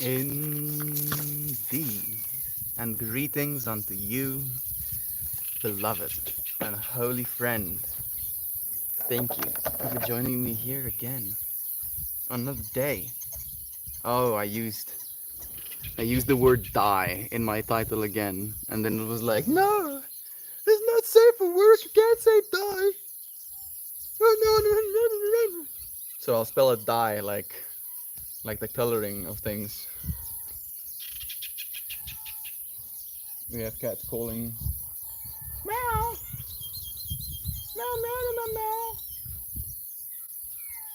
Indeed. And greetings unto you, beloved and holy friend. Thank you for joining me here again. Another day. Oh, I used the word die in my title again, and then it was like, no, it's not safe for work. You can't say die. Oh, no, no, no, no, no. So I'll spell it die like the coloring of things. We have cats calling. Meow, meow, meow, meow, meow,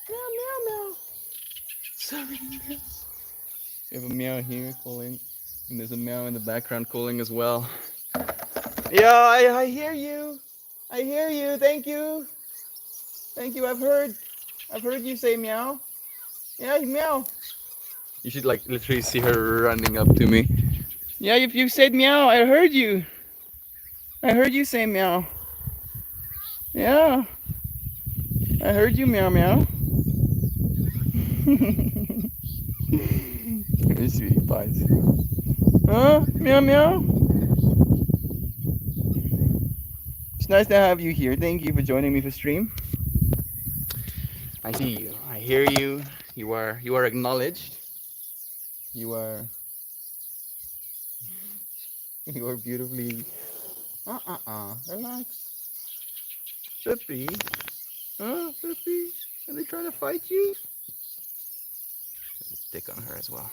meow, meow, meow. Sorry, guys. We have a meow here calling, and there's a meow in the background calling as well. Yeah, I hear you. I hear you. Thank you. Thank you. I've heard you say meow. Yeah, meow. You should like literally see her running up to me. Yeah, if you said meow, I heard you. I heard you say meow. Yeah, I heard you meow meow. Hey, sweetie pies. Huh? Meow meow. It's nice to have you here. Thank you for joining me for stream. I see you. I hear you. You are acknowledged. You are you are beautifully. Relax, Pippi. Huh, Pippi? Are they trying to fight you? Dick on her as well.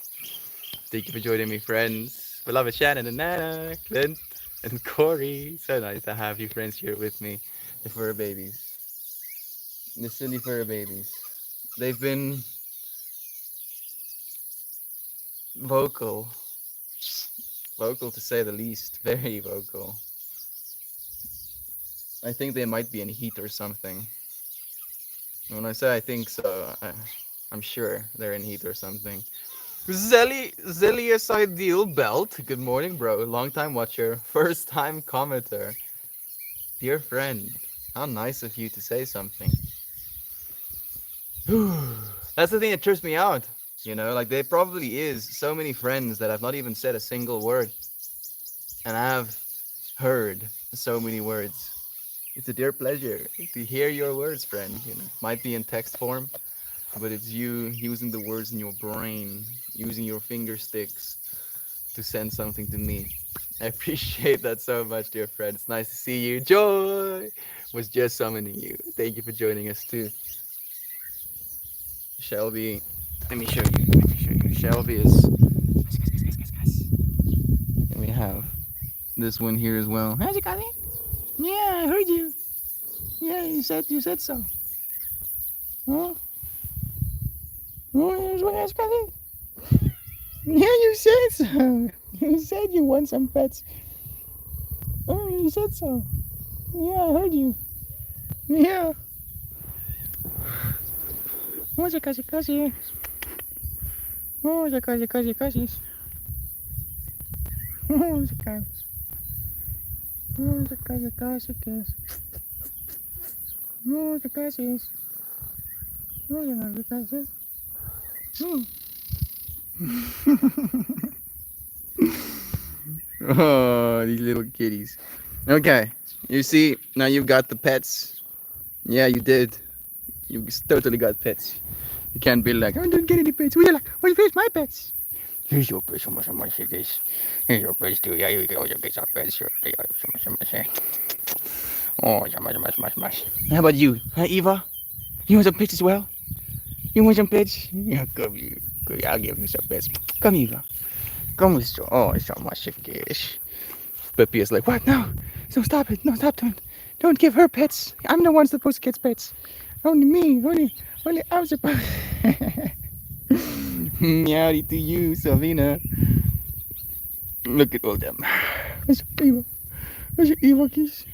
Thank you for joining me, friends. Beloved Shannon and Nana, Clint and Corey. So nice to have you friends here with me. The fur babies. The silly fur babies. They've been vocal. Vocal to say the least. Very vocal. I think they might be in heat or something. When I say I think so, I'm sure they're in heat or something. Zelius Ideal Belt. Good morning, bro. Long time watcher, first time commenter. Dear friend, how nice of you to say something. That's the thing that trips me out. Like there probably is so many friends that I've not even said a single word, and I've heard so many words. It's a dear pleasure to hear your words, friend. Might be in text form, but it's you using the words in your brain, using your finger sticks to send something to me. I appreciate that so much, dear friend. It's nice to see you. Joy was just summoning you. Thank you for joining us too. Shelby, let me show you. Let me show you. Shelby is. And we have this one here as well. How's it going? Yeah, I heard you. Yeah, you said so. Huh? Oh, how's it going? Yeah, you said so. You said you want some pets. Oh, you said so. Yeah, I heard you. Yeah. What's it, cuzzy? What's it, cuzzy? What's it, cuzzy? What's it, cuzzy? What's it, cuzzy? What's it, cuzzy? Oh, these little kitties. Okay, you see, now you've got the pets. Yeah, you did. You totally got pets. You can't be like, I don't get any pets. Where's my pets? Here's your pets, so much, guys. Here's your pets too. Yeah, you get your pets. Yeah, so much. Oh, so much. How about you? Huh, Eva? You want some pets as well? You want some pets? Yeah, come here. Come here. I'll give you some pets. Come here. Come with you. Oh, so much, guys. Peppy is like, what? No. No, stop it. No, stop. Don't give her pets. I'm the one supposed to get pets. Only me. Only I'm supposed. Meowdy to you, Savina. Look at all them. Where's your Eva? Where's your Eva kiss?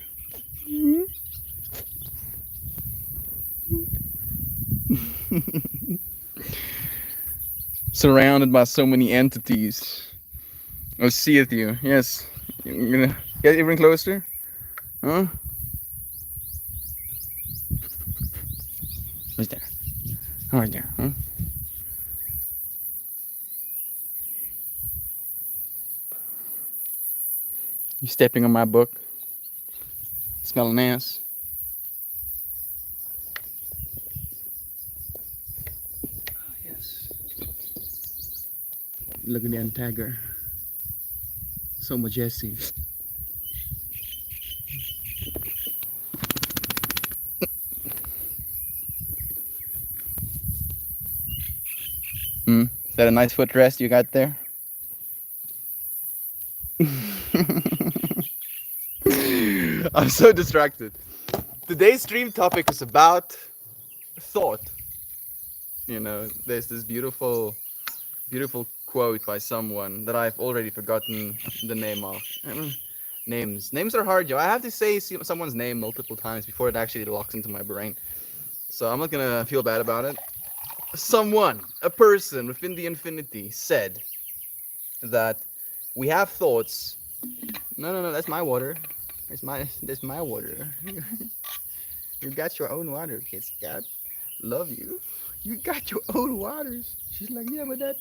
Hmm? Surrounded by so many entities. I see it you. Yes. You're gonna get even closer? Huh? Who's there? Who's there? Huh? You stepping on my book. Smelling ass. Yes. Look at that tiger. So majestic. Is that a nice footrest you got there? I'm so distracted. Today's stream topic is about thought. You know, there's this beautiful quote by someone that I've already forgotten the name of. Names are hard, yo. I have to say someone's name multiple times before it actually locks into my brain. So I'm not gonna feel bad about it. Someone, a person within the infinity said that we have thoughts. No, that's my water. That's my water. You got your own water, Kit Scout. Love you. You got your own waters. She's like, yeah, but that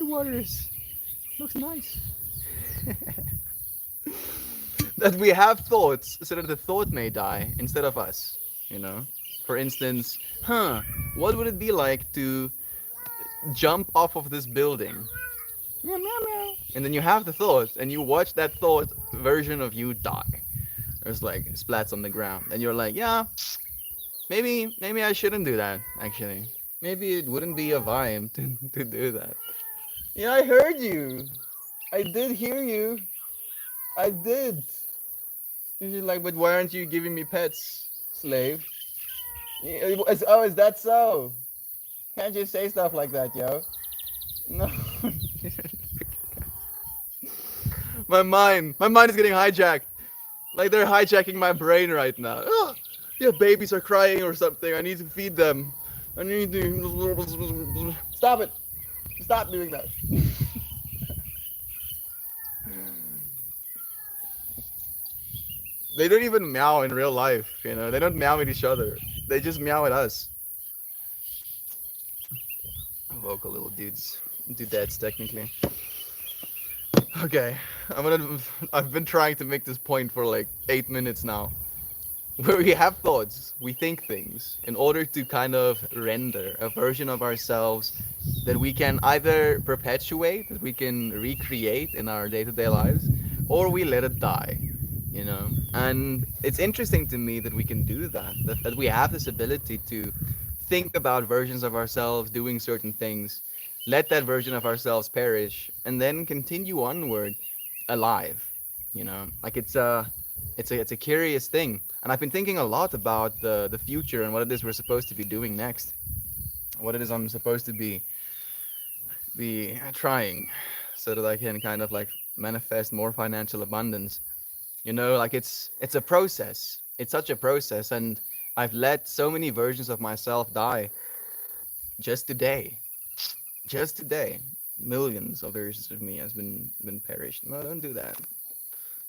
water looks nice. That we have thoughts so that the thought may die instead of us. You know, for instance, what would it be like to jump off of this building? Meow, meow, meow. And then you have the thought, and you watch that thought version of you die. There's like splats on the ground, and you're like, yeah, maybe I shouldn't do that. Actually, maybe it wouldn't be a vibe to do that. Yeah, I heard you. I did hear you. I did. You're like, but why aren't you giving me pets, slave? Oh, is that so? Can't you say stuff like that, yo? No. My mind is getting hijacked. Like they're hijacking my brain right now. Oh, yeah, babies are crying or something. I need to feed them. I need to stop it. Stop doing that. They don't even meow in real life, you know. They don't meow at each other. They just meow at us. Vocal little dudettes technically. Okay, I've been trying to make this point for like 8 minutes now. Where we have thoughts, we think things in order to kind of render a version of ourselves that we can either perpetuate, that we can recreate in our day-to-day lives, or we let it die, you know. And it's interesting to me that we can do that we have this ability to think about versions of ourselves doing certain things, let that version of ourselves perish, and then continue onward alive, you know. Like it's a curious thing, and I've been thinking a lot about the future and what it is we're supposed to be doing next, what it is I'm supposed to be trying, so that I can kind of like manifest more financial abundance. You know, like it's a process. It's such a process, and I've let so many versions of myself die just today. Just today, millions of versions of me has been perished. No, don't do that.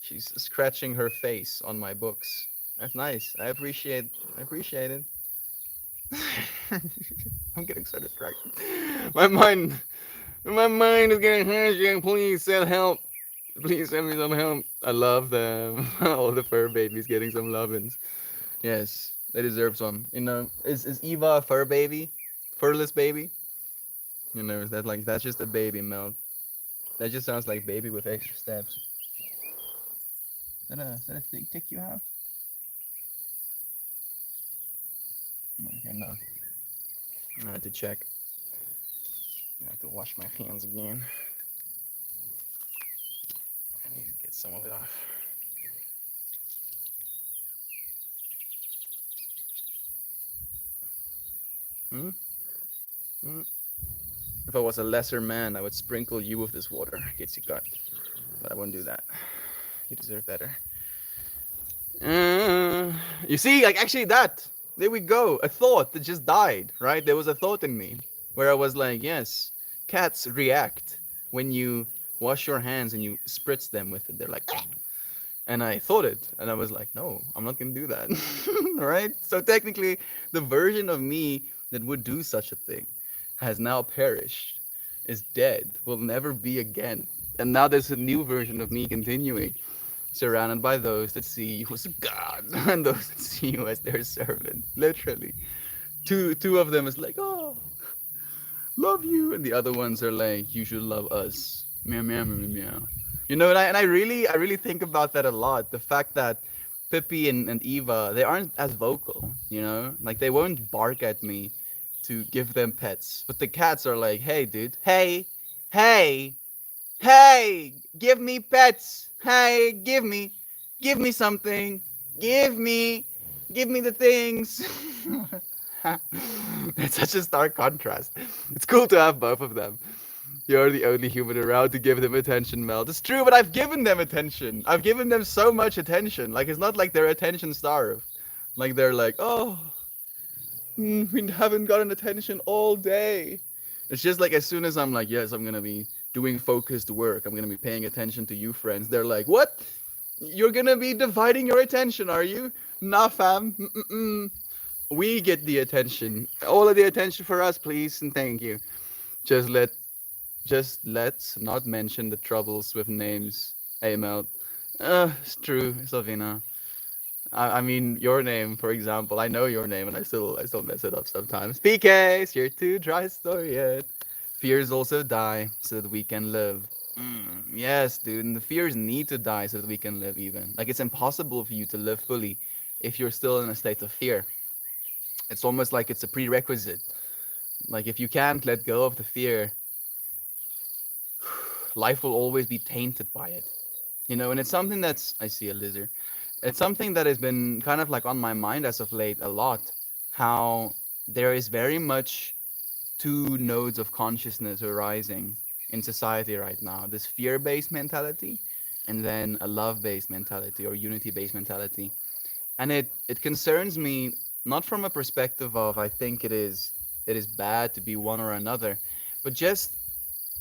She's scratching her face on my books. That's nice. I appreciate it. I'm getting so distracted. My mind my mind is getting hijacked. Please send help. Please send me some help. I love them. All the fur babies getting some lovin's. Yes, they deserve some. You know, is Eva a fur baby? Furless baby? You know, is that like that's just a baby milk. That just sounds like baby with extra steps. Is that a big tick you have? Okay, no. I have to check. I have to wash my hands again. I need to get some of it off. Hmm? Hmm? If I was a lesser man, I would sprinkle you with this water, Kitsugat. But I won't do that. You deserve better. You see, like actually that. There we go. A thought that just died, right? There was a thought in me where I was like, yes, cats react when you wash your hands and you spritz them with it. They're like, "Ah." And I thought it, and I was like, no, I'm not gonna do that, right? So technically, the version of me that would do such a thing has now perished, is dead, will never be again. And now there's a new version of me continuing. surrounded by those that see you as God and those that see you as their servant. Literally. Two of them is like, oh, love you, and the other ones are like, you should love us. Meow meow meow meow. Meow. And I really think about that a lot. The fact that Pippi and Eva, they aren't as vocal, like they won't bark at me to give them pets, but the cats are like, hey dude, hey, hey, hey, give me pets, hey, give me something, give me, give me the things. It's such a stark contrast. It's cool to have both of them. You're the only human around to give them attention, Mel. It's true, but I've given them attention. I've given them so much attention. Like, it's not like they're attention starved. Like, they're like, oh, we haven't gotten attention all day. It's just like, as soon as I'm like, yes, I'm going to be doing focused work, I'm going to be paying attention to you, friends. They're like, what? You're going to be dividing your attention, are you? Nah, fam. Mm-mm. We get the attention. All of the attention for us, please, and thank you. Just let just let's not mention the troubles with names. Hey Mel. It's true, Savina. I mean your name, for example. I know your name and I still mess it up sometimes. PKs, you're too dry story yet. Fears also die so that we can live. Yes, dude, and the fears need to die so that we can live even. Like it's impossible for you to live fully if you're still in a state of fear. It's almost like it's a prerequisite. Like if you can't let go of the fear, life will always be tainted by it. And it's something that's, I see a lizard. It's something that has been kind of like on my mind as of late a lot. How there is very much two nodes of consciousness arising in society right now. This fear-based mentality and then a love-based mentality or unity-based mentality. And it concerns me not from a perspective of I think it is bad to be one or another, but just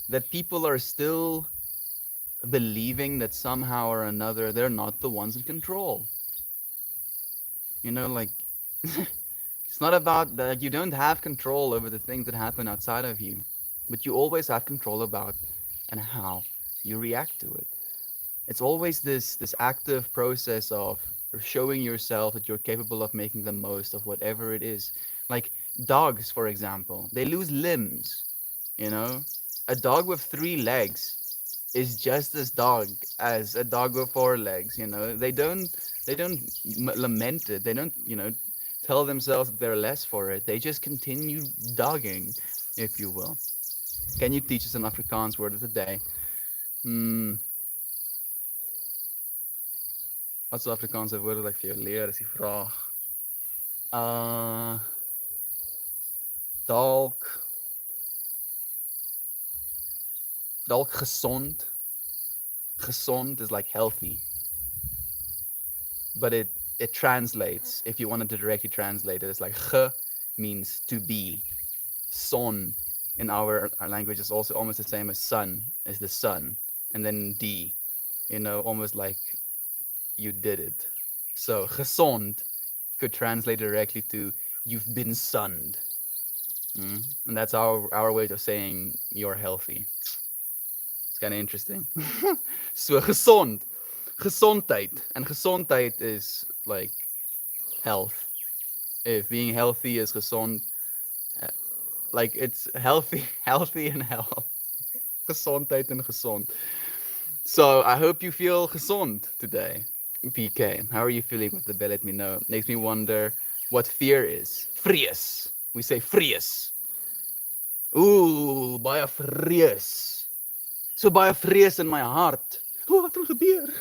that people are still believing that somehow or another they're not the ones in control. Like it's not about that you don't have control over the things that happen outside of you, but you always have control about and how you react to it. It's always this active process of showing yourself that you're capable of making the most of whatever it is. Like dogs, for example, they lose limbs. You know, a dog with 3 legs is just as dog as a dog with 4 legs. They don't lament it. They don't tell themselves that they're less for it. They just continue dogging, if you will. Can you teach us an Afrikaans word of the day? Hmm. Wat is die Afrikaanse woord wat ek vir jou leer, is die vraag. Uh dalk dalk gesond. Gesond is like healthy. But it translates, if you wanted to directly translate it, it's like ge means to be. Son in our language is also almost the same as sun, is the sun. And then D, almost like you did it. So gezond could translate directly to you've been sunned. And that's our way of saying you're healthy. It's kind of interesting. So gezond. Gezondheid. And gezondheid is like health. If being healthy is gezond, like it's healthy, healthy and health. Gezondheid and gezond. So I hope you feel gezond today. PK, how are you feeling with the bell? Let me know. Makes me wonder what fear is. Vrees. We say vrees. Ooh, baie vrees. So baie vrees in my hart. O, wat gaan gebeur?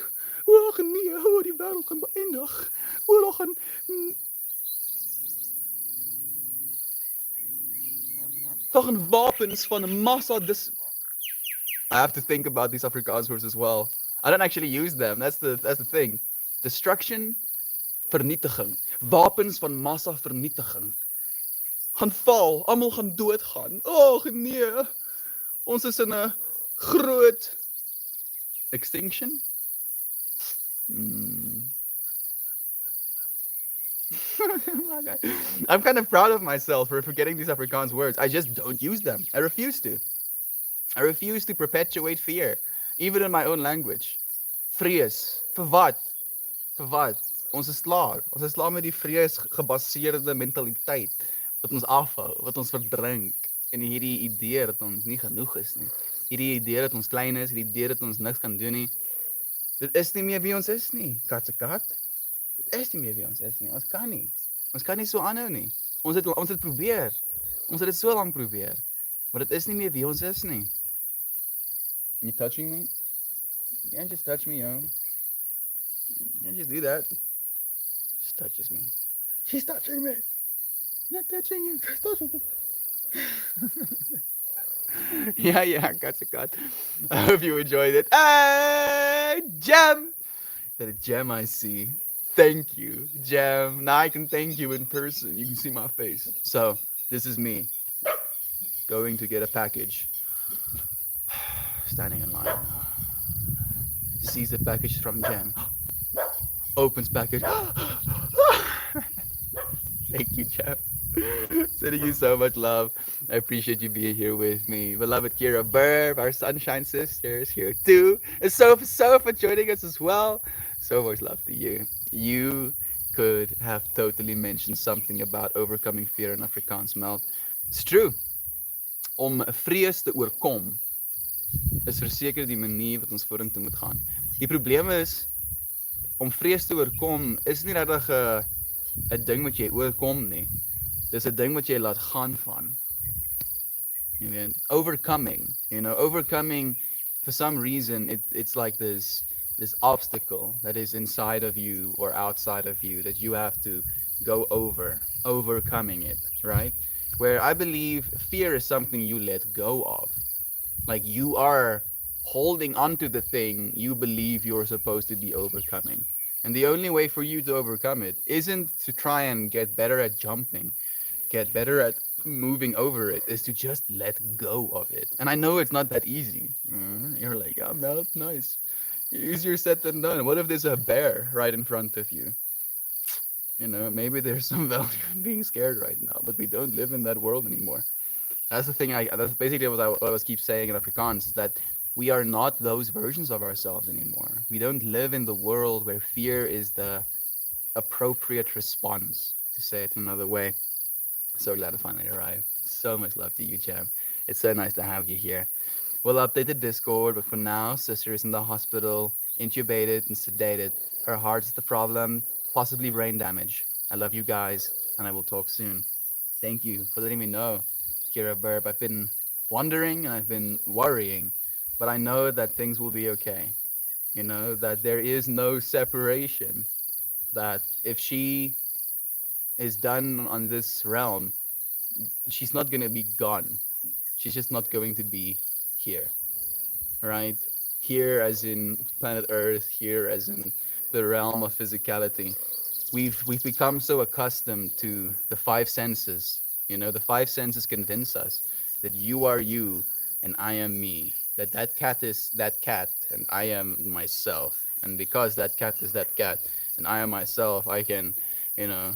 O, nee, die wêreld gaan beëindig. O, daar gaan wapens van massa dis. I have to think about these Afrikaans words as well. I don't actually use them. That's the thing. Destruction, vernietiging. Wapens van massa vernietiging. Gaan val, almal gaan doodgaan. O, nee. Ons is in 'n groot extinction. I'm kind of proud of myself for forgetting these Afrikaans words. I just don't use them. I refuse to. I refuse to perpetuate fear, even in my own language. Vrees. Vir wat? Vir wat? Ons is klaar. Ons is klaar met die vrees gebaseerde mentaliteit wat ons afhou, wat ons verdrink in hierdie idee dat ons nie genoeg is nie. Hierdie idee dat ons klein is, hierdie idee dat ons niks kan doen nie. Dit is nie meer wie ons is nie, kat se kat. Dit is nie meer wie ons is nie. Ons kan nie. Ons kan nie so aanhou nie. Ons het probeer. Ons het dit so lank probeer. Maar dit is nie meer wie ons is nie. You touching me? You can't just touch me, yo. You can't just do that. She touches me. She's touching me. Not touching you. She's touching me. Yeah, cat's a cut. I hope you enjoyed it. Hey, Jam! That a gem I see. Thank you, Jam. Now I can thank you in person. You can see my face. So, this is me going to get a package. Standing in line. Sees the package from Jam. Opens package. Thank you, Jam. Sending you so much love. I appreciate you being here with me. Beloved Kira Burb, our sunshine sister, is here too. And Sofa joining us as well. So much love to you. You could have totally mentioned something about overcoming fear in Afrikaans, Mel. It's true. Om vrees te oorkom is verseker die manier wat ons vorentoe moet gaan. Die probleem is om vrees te oorkom is nie regtig 'n ding wat jy oorkom nie. Dis 'n ding wat jy laat gaan van. You know, overcoming for some reason it's like this obstacle that is inside of you or outside of you that you have to go overcoming it, right? Where I believe fear is something you let go of. Like you are holding onto the thing you believe you're supposed to be overcoming. And the only way for you to overcome it isn't to try and get better at jumping, get better at moving over it, is to just let go of it. And I know it's not that easy. You're like, yeah, Mel, nice. Easier said than done. What if there's a bear right in front of you? You know, maybe there's some value in being scared right now, but we don't live in that world anymore. That's the thing. That's basically what I was keep saying in Afrikaans, is that we are not those versions of ourselves anymore. We don't live in the world where fear is the appropriate response, to say it another way. So glad to finally arrive. So much love to you, Jam. It's so nice to have you here. We'll update the Discord, but for now, sister is in the hospital, intubated and sedated. Her heart's the problem, possibly brain damage. I love you guys, and I will talk soon. Thank you for letting me know, Kira Burb. I've been wondering and I've been worrying, but I know that things will be okay. You know, that there is no separation. That if she is done on this realm, she's not going to be gone. She's just not going to be here, right? Here as in planet Earth, here as in the realm of physicality. We've become so accustomed to the five senses. You know, the five senses convince us that you are you and I am me. That cat is that cat and I am myself. And because that cat is that cat and I am myself, I can, you know,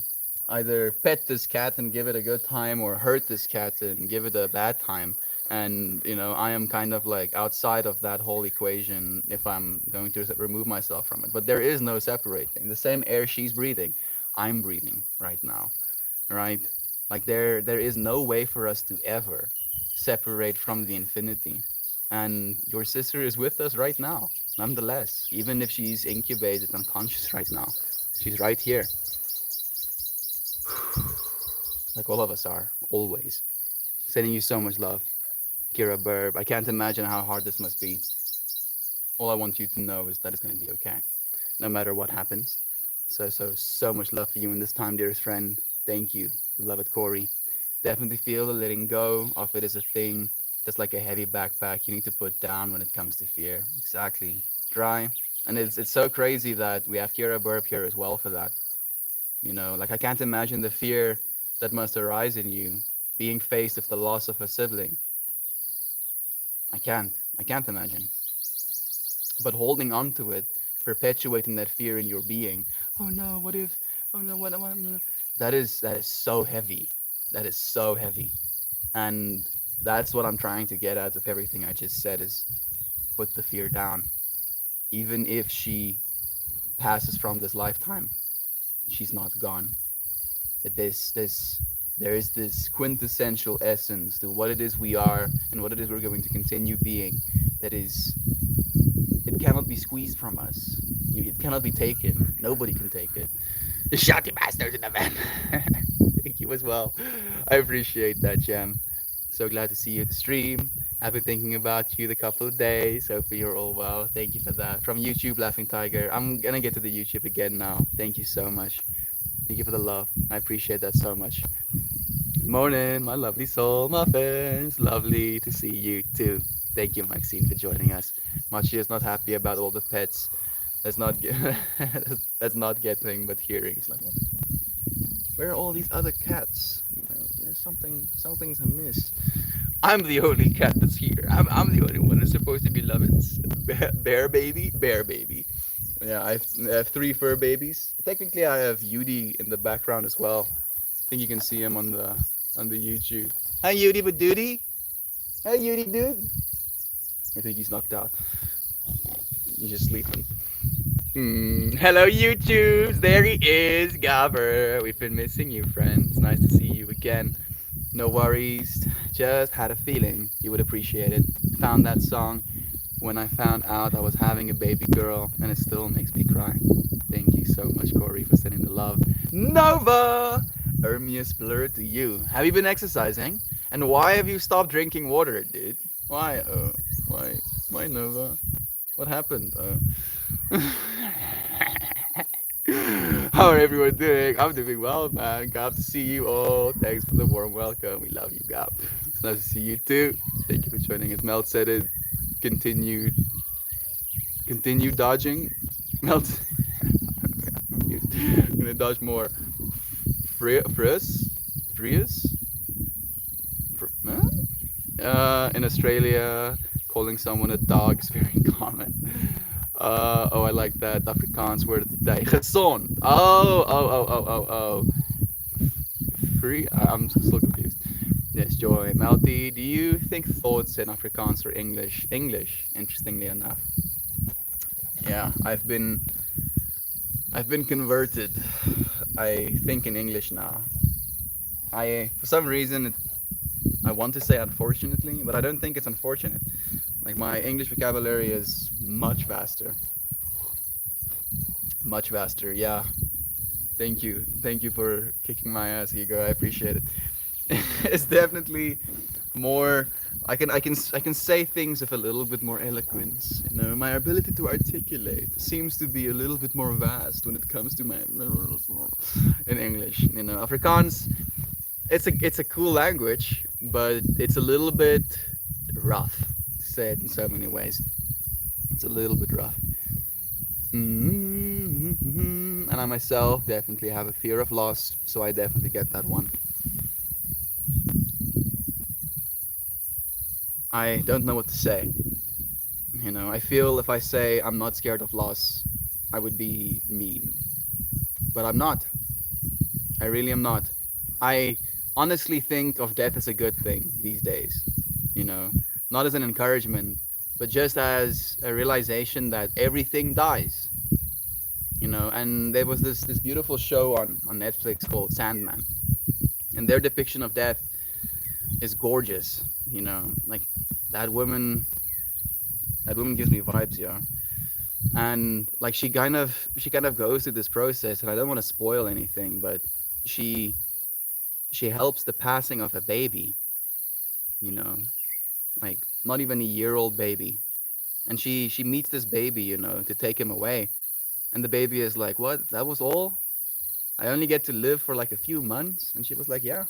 either pet this cat and give it a good time or hurt this cat and give it a bad time. And you know, I am kind of like outside of that whole equation if I'm going to remove myself from it. But there is no separating. The same air she's breathing, I'm breathing right now, right? Like there is no way for us to ever separate from the infinity. And your sister is with us right now, nonetheless, even if she's incubated unconscious right now. She's right here. Like all of us are, always. Sending you so much love, Kira Burb. I can't imagine how hard this must be. All I want you to know is that it's going to be okay, no matter what happens. So much love for you in this time, dearest friend. Thank you, beloved Corey. Definitely feel the letting go of it is a thing that's like a heavy backpack you need to put down when it comes to fear. Exactly. Dry. And it's so crazy that we have Kira Burb here as well for that. You know, like I can't imagine the fear that must arise in you being faced with the loss of a sibling. I can't imagine. But holding on to it, perpetuating that fear in your being. Oh no, what if? Oh no, what? That is so heavy. That is so heavy. And that's what I'm trying to get at with everything I just said, is put the fear down. even if she passes from this lifetime, she's not gone. That there is this quintessential essence to what it is we are and what it is we're going to continue being. That is, it cannot be squeezed from us. It cannot be taken. Nobody can take it. Shot you bastards in the van. Thank you as well. I appreciate that, Jam. So glad to see you at the stream. I've been thinking about you the couple of days. Hope you're all well. Thank you for that. From YouTube, Laughing Tiger. I'm gonna get to the YouTube again now. Thank you so much. Thank you for the love. I appreciate that so much. Good morning, my lovely soul muffins. Lovely to see you too. Thank you, Maxine, for joining us. Machi is not happy about all the pets. That's not get that's not getting but hearings. Like, what the fuck? Where are all these other cats? You know, there's something's amiss. I'm the only cat that's here. I'm the only one that's supposed to be loved. Bear baby, bear baby. Yeah, I have three fur babies. Technically, I have Yudi in the background as well. I think you can see him on the YouTube. Hi, Yudi, but duty. Hey, Yudi, dude. I think he's knocked out. He's just sleeping. Hello, YouTubes. There he is, Gabber. We've been missing you, friends. Nice to see you again. No worries. Just had a feeling you would appreciate it. Found that song when I found out I was having a baby girl, and it still makes me cry. Thank you so much, Corey, for sending the love. Nova! Ermius Blur to you. Have you been exercising? And why have you stopped drinking water, dude? Why? Why, Nova? What happened? How are everyone doing? I'm doing well, man. Glad to see you all. Thanks for the warm welcome. We love you, Gab. It's nice to see you too. Thank you for joining us. Melt said it. Continued dodging. Melt. I'm gonna dodge more. Frius? In Australia, calling someone a dog is very common. Oh, I like that Afrikaans word of the day. Gezond. Oh. Free? I'm still confused. Yes, Joy. Melty, do you think thoughts in Afrikaans are English? English, interestingly enough. Yeah, I've been converted. I think in English now. For some reason, I want to say unfortunately, but I don't think it's unfortunate. Like, my English vocabulary is much vaster. Much vaster, yeah. Thank you. Thank you for kicking my ass, Hugo. I appreciate it. It's definitely more. I can say things with a little bit more eloquence. You know, my ability to articulate seems to be a little bit more vast when it comes to my in English. You know, Afrikaans. It's a cool language, but it's a little bit rough to say it in so many ways. It's a little bit rough. And I myself definitely have a fear of loss, so I definitely get that one. I don't know what to say. You know, I feel if I say I'm not scared of loss, I would be mean. But I'm not. I really am not. I honestly think of death as a good thing these days. You know, not as an encouragement, but just as a realization that everything dies. You know, and there was this beautiful show on Netflix called Sandman, and their depiction of death is gorgeous. You know, like that woman gives me vibes, yeah. And like she kind of goes through this process, and I don't want to spoil anything, but she she helps the passing of a baby, you know, like not even a year-old baby. And she meets this baby, you know, to take him away. And the baby is like, "What? That was all? I only get to live for like a few months?" And she was like, "Yeah,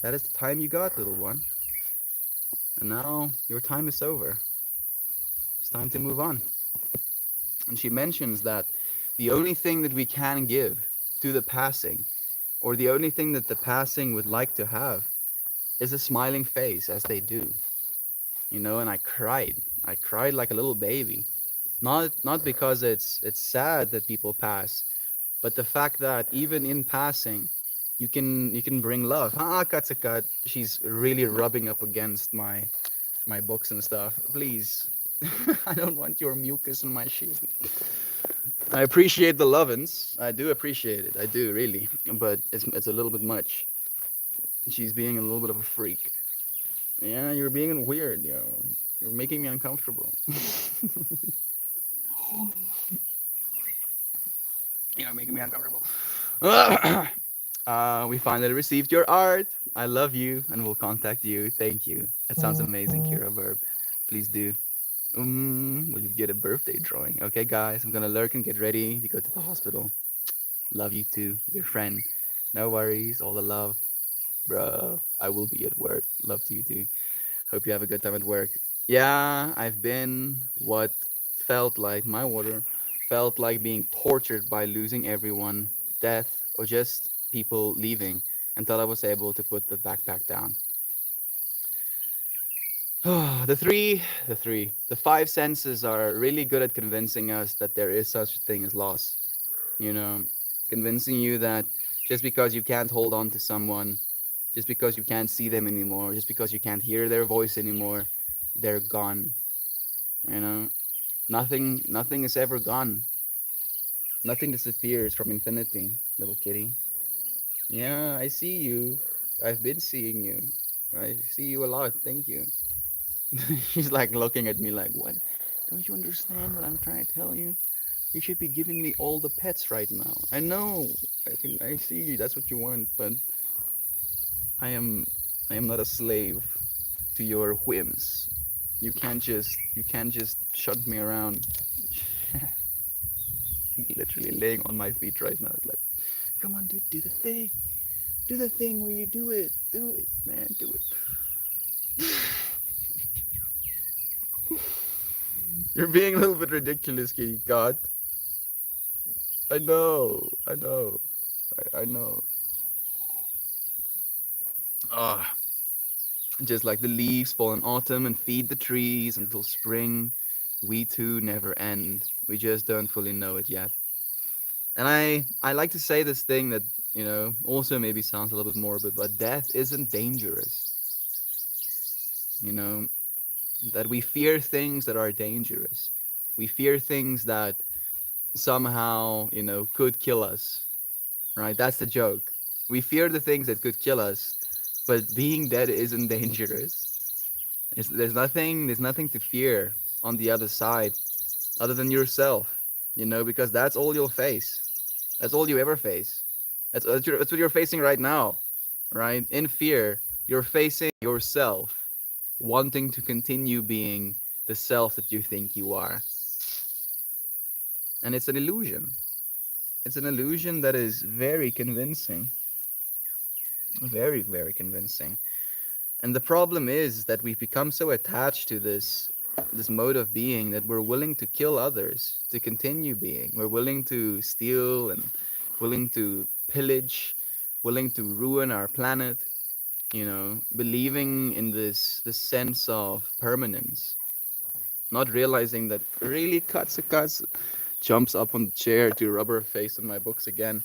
that is the time you got, little one. And now your time is over. It's time to move on." And she mentions that the only thing that we can give to the passing, or the only thing that the passing would like to have, is a smiling face, as they do. You know, and I cried. I cried like a little baby. Not because it's sad that people pass, but the fact that even in passing, you can bring love. Katsakat, she's really rubbing up against my books and stuff. Please I don't want your mucus on my sheet. I appreciate the lovin's. I do appreciate it. I do really, but it's a little bit much. She's being a little bit of a freak. Yeah, you're being weird. You're making me uncomfortable. You're making me uncomfortable. We finally received your art. I love you, and we'll contact you. Thank you. That sounds amazing, Kira Verb. Please do. Will you get a birthday drawing? Okay, guys, I'm gonna lurk and get ready to go to the hospital. Love you too, dear friend. No worries, all the love, bro. I will be at work. Love to you too. Hope you have a good time at work. Yeah, I've been what felt like my water felt like being tortured by losing everyone, death, or just people leaving until I was able to put the backpack down. The five senses are really good at convincing us that there is such a thing as loss. You know, convincing you that just because you can't hold on to someone, just because you can't see them anymore, just because you can't hear their voice anymore, they're gone. You know, nothing is ever gone. Nothing disappears from infinity, little kitty. Yeah, I see you. I've been seeing you. I see you a lot. Thank you. She's like looking at me like, what? Don't you understand what I'm trying to tell you? You should be giving me all the pets right now. I know. I see you. That's what you want, but I am I am not a slave to your whims. You can't just shut me around. Literally laying on my feet right now. It's like, come on, dude, do the thing. Do the thing where you do it. Do it, man. Do it. You're being a little bit ridiculous, Kitty. God. I know. I know. I know. Ah, just like the leaves fall in autumn and feed the trees until spring, we too never end. We just don't fully know it yet. And I like to say this thing that, also maybe sounds a little bit morbid, but death isn't dangerous. You know, that we fear things that are dangerous. We fear things that somehow, could kill us, right? That's the joke. We fear the things that could kill us, but being dead isn't dangerous. There's nothing to fear on the other side other than yourself, because that's all you'll face. That's all you ever face. That's what you're facing right now, right? In fear, you're facing yourself, wanting to continue being the self that you think you are. And it's an illusion. It's an illusion that is very convincing. Very, very convincing. And the problem is that we've become so attached to this mode of being that we're willing to kill others to continue being. We're willing to steal and willing to pillage, willing to ruin our planet, believing in this sense of permanence, not realizing that really cuts jumps up on the chair to rub her face on my books again.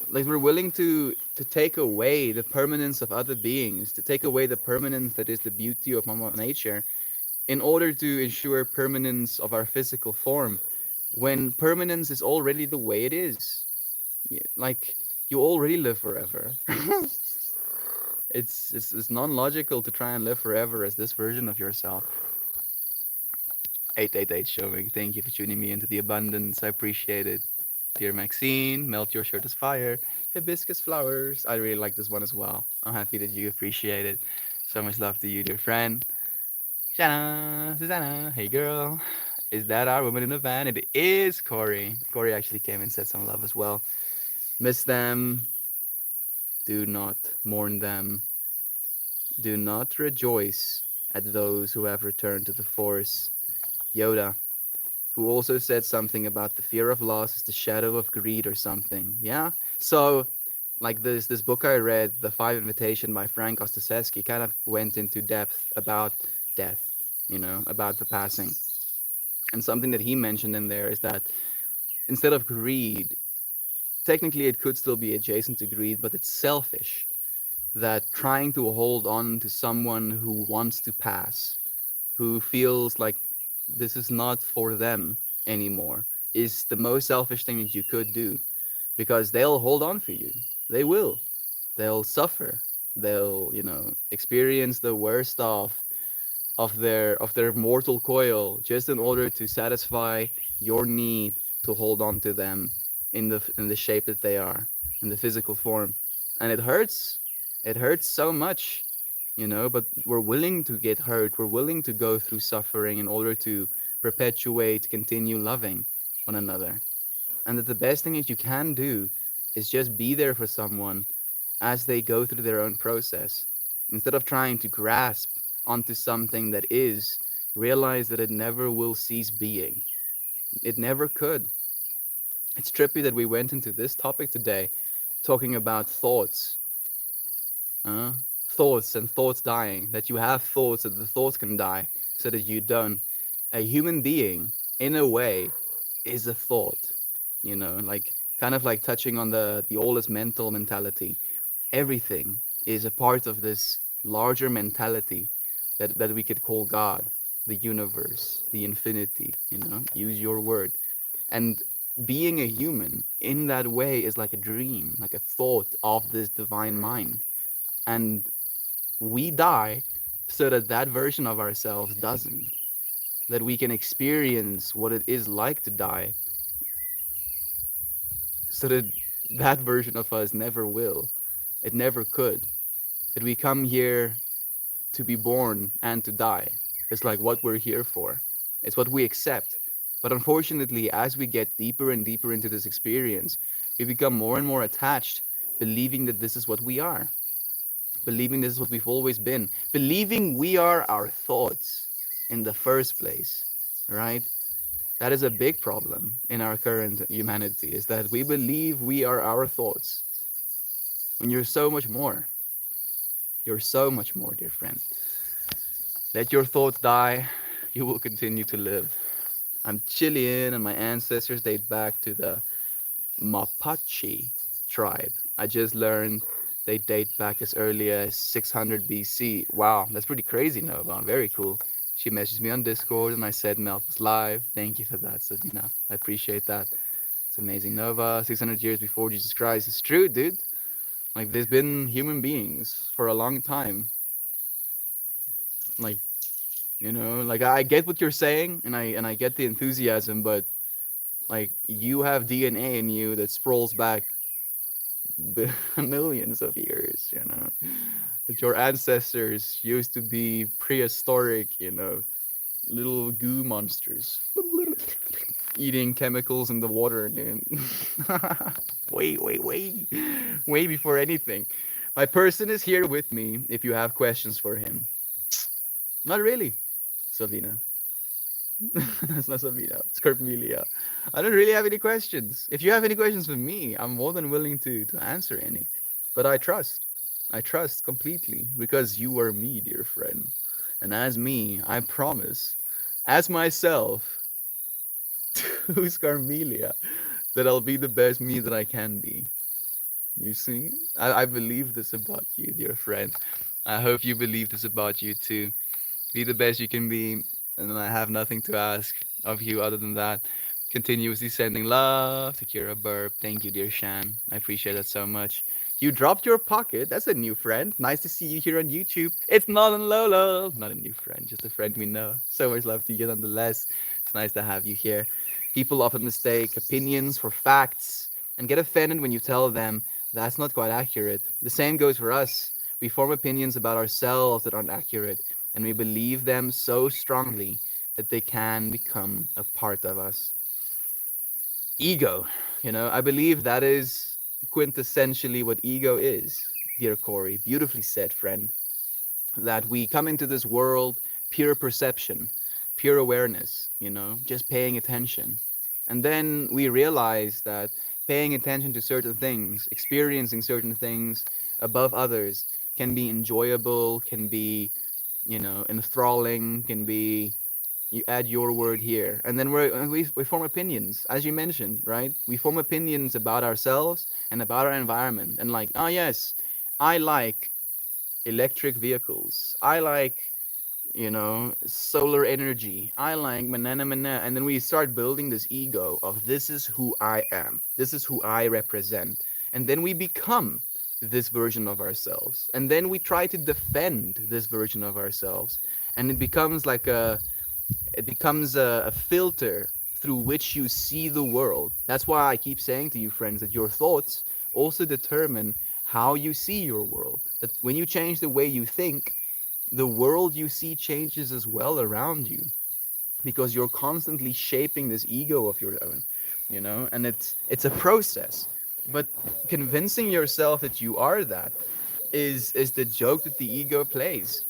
Like we're willing to take away the permanence of other beings, to take away the permanence that is the beauty of Mama Nature, in order to ensure permanence of our physical form, when permanence is already the way it is. Like you already live forever. It's non-logical to try and live forever as this version of yourself. 888 showing. Thank you for tuning me into the abundance. I appreciate it. Dear Maxine, melt your shirt is fire. Hibiscus flowers. I really like this one as well. I'm happy that you appreciate it. So much love to you, dear friend. Shanna, Susanna, hey girl. Is that our woman in the van? It is Corey. Corey actually came and said some love as well. Miss them. Do not mourn them. Do not rejoice at those who have returned to the force. Yoda, who also said something about the fear of loss is the shadow of greed or something. Yeah. So, like this book I read, The Five Invitation by Frank Ostaseski, kind of went into depth about death, about the passing. And something that he mentioned in there is that instead of greed, technically it could still be adjacent to greed, but it's selfish. That trying to hold on to someone who wants to pass, who feels like this is not for them anymore is the most selfish thing that you could do, because they'll hold on for you. They will. They'll suffer. They'll, experience the worst of their mortal coil just in order to satisfy your need to hold on to them in the shape that they are, in the physical form. And it hurts. It hurts so much, but we're willing to get hurt. We're willing to go through suffering in order to perpetuate, continue loving one another. And that the best thing that you can do is just be there for someone as they go through their own process. Instead of trying to grasp onto something that is, realize that it never will cease being. It never could. It's trippy that we went into this topic today talking about thoughts. Uh, thoughts and thoughts dying. That you have thoughts, that the thoughts can die so that you don't. A human being, in a way, is a thought. Like kind of like touching on the oldest mental mentality. Everything is a part of this larger mentality that we could call God, the universe, the infinity, use your word. And being a human in that way is like a dream, like a thought of this divine mind. And we die so that that version of ourselves doesn't. That we can experience what it is like to die, so that that version of us never will. It never could. That we come here to be born and to die. It's like what we're here for. It's what we accept. But unfortunately, as we get deeper and deeper into this experience, we become more and more attached, believing that this is what we are, believing this is what we've always been, believing we are our thoughts in the first place, right? That is a big problem in our current humanity, is that we believe we are our thoughts when you're so much more. You're so much more, dear friend. Let your thoughts die, you will continue to live. I'm Chilean, and my ancestors date back to the Mapache tribe. I just learned they date back as early as 600 BC. Wow, that's pretty crazy, Nova. Very cool. She messaged me on Discord, and I said Melt was live. Thank you for that, Sabina. I appreciate that. It's amazing, Nova. 600 years before Jesus Christ. It's true, dude. Like, there's been human beings for a long time. Like, like I get what you're saying, and I get the enthusiasm, but like you have DNA in you that sprawls back millions of years, But your ancestors used to be prehistoric, little goo monsters eating chemicals in the water, dude. Wait. Way before anything. My person is here with me if you have questions for him. Not really, Savina. That's not Savina. It's Carmelia. I don't really have any questions. If you have any questions for me, I'm more than willing to answer any. But I trust. I trust completely because you are me, dear friend. And as me, I promise, as myself, to Scarmelia, that I'll be the best me that I can be. You see? I believe this about you, dear friend. I hope you believe this about you too. Be the best you can be, and then I have nothing to ask of you other than that. Continuously sending love to Kira Burp. Thank you, dear Shan. I appreciate that so much. You dropped your pocket. That's a new friend. Nice to see you here on YouTube. It's not on Lolo. Not a new friend, just a friend we know. So much love to you nonetheless. It's nice to have you here. People often mistake opinions for facts and get offended when you tell them that's not quite accurate. The same goes for us. We form opinions about ourselves that aren't accurate, and we believe them so strongly that they can become a part of us. Ego, I believe that is quintessentially what ego is, dear Corey. Beautifully said, friend. That we come into this world pure perception, pure awareness, just paying attention. And then we realize that paying attention to certain things, experiencing certain things above others can be enjoyable, can be, enthralling, can be, you add your word here. And then we form opinions, as you mentioned, right? We form opinions about ourselves and about our environment. And like, oh yes, I like electric vehicles. I like, solar energy. I like manana manana. And then we start building this ego of this is who I am. This is who I represent. And then we become this version of ourselves. And then we try to defend this version of ourselves. And it becomes a filter through which you see the world. That's why I keep saying to you, friends, that your thoughts also determine how you see your world. That when you change the way you think, the world you see changes as well around you, because you're constantly shaping this ego of your own, and it's a process. But convincing yourself that you are that is the joke that the ego plays.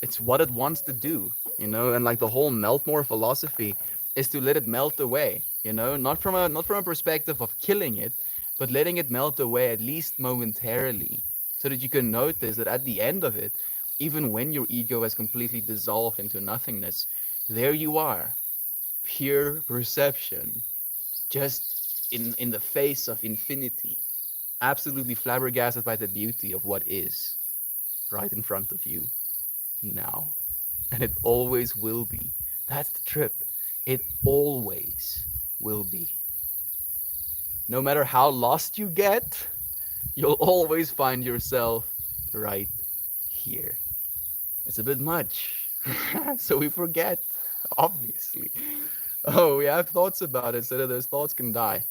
It's what it wants to do, and like the whole melt more philosophy is to let it melt away, not from a perspective of killing it, but letting it melt away at least momentarily, so that you can notice that at the end of it, even when your ego has completely dissolved into nothingness, there you are, pure perception, just in the face of infinity, absolutely flabbergasted by the beauty of what is right in front of you now. And it always will be. That's the trip. It always will be. No matter how lost you get, you'll always find yourself right here. It's a bit much. So we forget, obviously. Oh, we have thoughts about it so that those thoughts can die.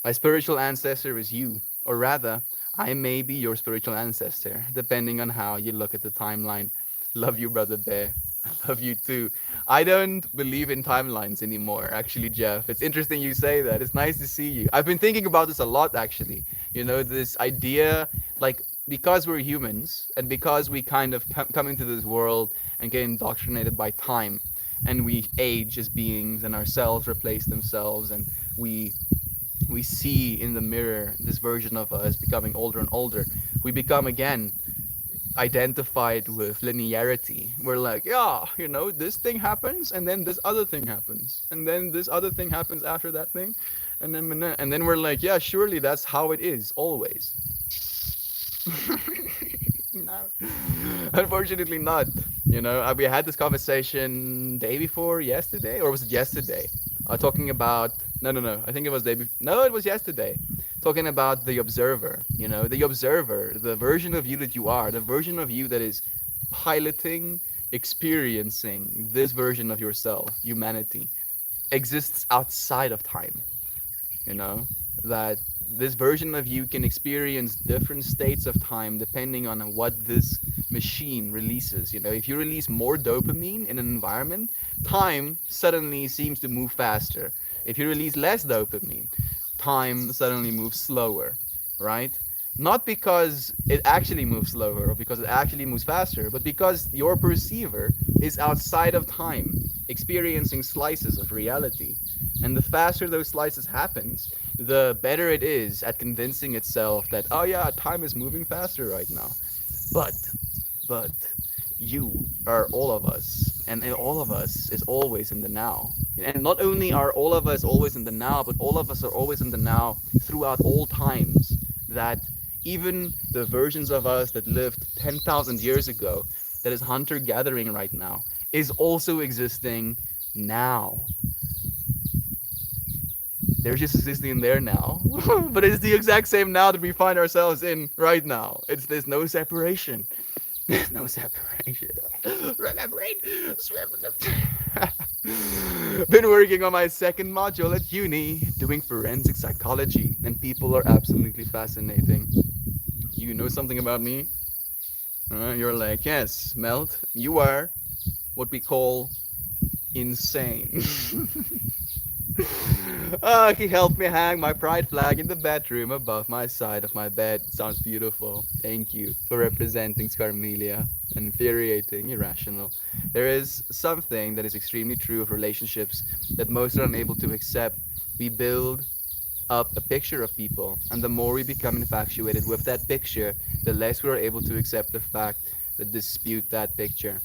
My spiritual ancestor is you, or rather, I may be your spiritual ancestor, depending on how you look at the timeline. Love you, brother Bear. I love you too. I don't believe in timelines anymore, actually, Jeff. It's interesting you say that. It's nice to see you. I've been thinking about this a lot, actually. This idea, like, because we're humans and because we kind of come into this world and get indoctrinated by time, and we age as beings and our cells replace themselves, and we see in the mirror this version of us becoming older and older. We become again identified with linearity. We're like, yeah, this thing happens, and then this other thing happens, and then this other thing happens after that thing, and then we're like, yeah, surely that's how it is always. No, unfortunately not. We had this conversation day before yesterday, or was it yesterday? Talking about no. I think it was day before. No, it was yesterday. Talking about the observer. The observer, the version of you that you are, the version of you that is piloting, experiencing this version of yourself, humanity, exists outside of time. That this version of you can experience different states of time depending on what this machine releases. If you release more dopamine in an environment, time suddenly seems to move faster. If you release less dopamine, time suddenly moves slower, right? Not because it actually moves slower or because it actually moves faster, but because your perceiver is outside of time, experiencing slices of reality. And the faster those slices happens, the better it is at convincing itself that, oh yeah, time is moving faster right now. But, but, you are all of us, and all of us is always in the now. And not only are all of us always in the now, but all of us are always in the now throughout all times. That even the versions of us that lived 10,000 years ago, that is hunter gathering right now, is also existing now. They're just existing in there now, but it's the exact same now that we find ourselves in right now. There's no separation. There's no separation. Been working on my second module at uni, doing forensic psychology, and people are absolutely fascinating. You know something about me? You're like, yes, Melt, you are what we call insane. He helped me hang my pride flag in the bedroom above my side of my bed. Sounds beautiful. Thank you for representing Scarmelia. Infuriating, irrational. There is something that is extremely true of relationships that most are unable to accept. We build up a picture of people, and the more we become infatuated with that picture, the less we are able to accept the fact that dispute that picture.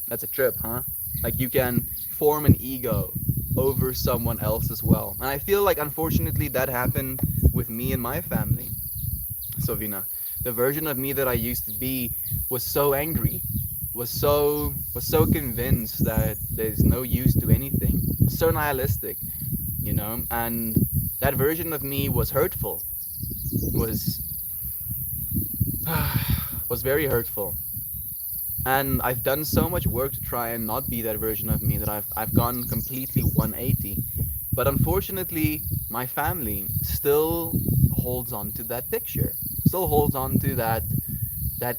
That's a trip, huh? Like you can form an ego over someone else as well. And I feel like unfortunately that happened with me and my family. Sovina, the version of me that I used to be was so angry. was so convinced that there's no use to anything, so nihilistic, and that version of me was hurtful, was was very hurtful. And I've done so much work to try and not be that version of me that I've gone completely 180. But unfortunately, my family still holds on to that picture, still holds on to that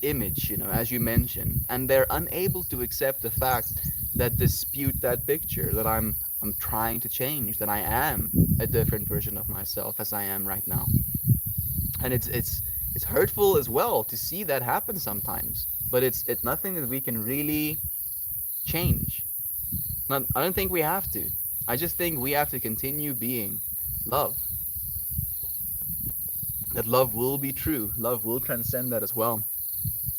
image, as you mentioned, and they're unable to accept the fact that dispute that picture, that I'm trying to change, that I am a different version of myself as I am right now. And it's hurtful as well to see that happen sometimes. But it's nothing that we can really change. Not, I don't think we have to. I just think we have to continue being love. That love will be true. Love will transcend that as well.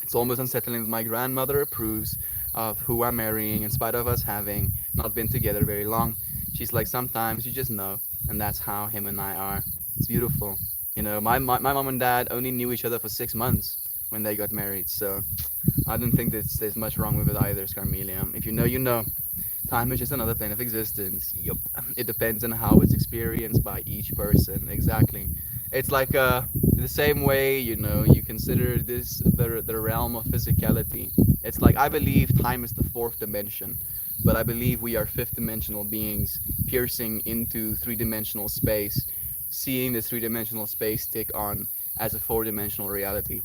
It's almost unsettling that my grandmother approves of who I'm marrying in spite of us having not been together very long. She's like, sometimes you just know, and that's how him and I are. It's beautiful. My mom and dad only knew each other for 6 months when they got married, so I don't think there's much wrong with it either, Scarmelia. If you know, you know. Time is just another plane of existence. Yup. It depends on how it's experienced by each person. Exactly. It's like the same way, you consider this the realm of physicality. It's like I believe time is the fourth dimension, but I believe we are fifth dimensional beings piercing into three-dimensional space, seeing this three-dimensional space tick on as a four-dimensional reality.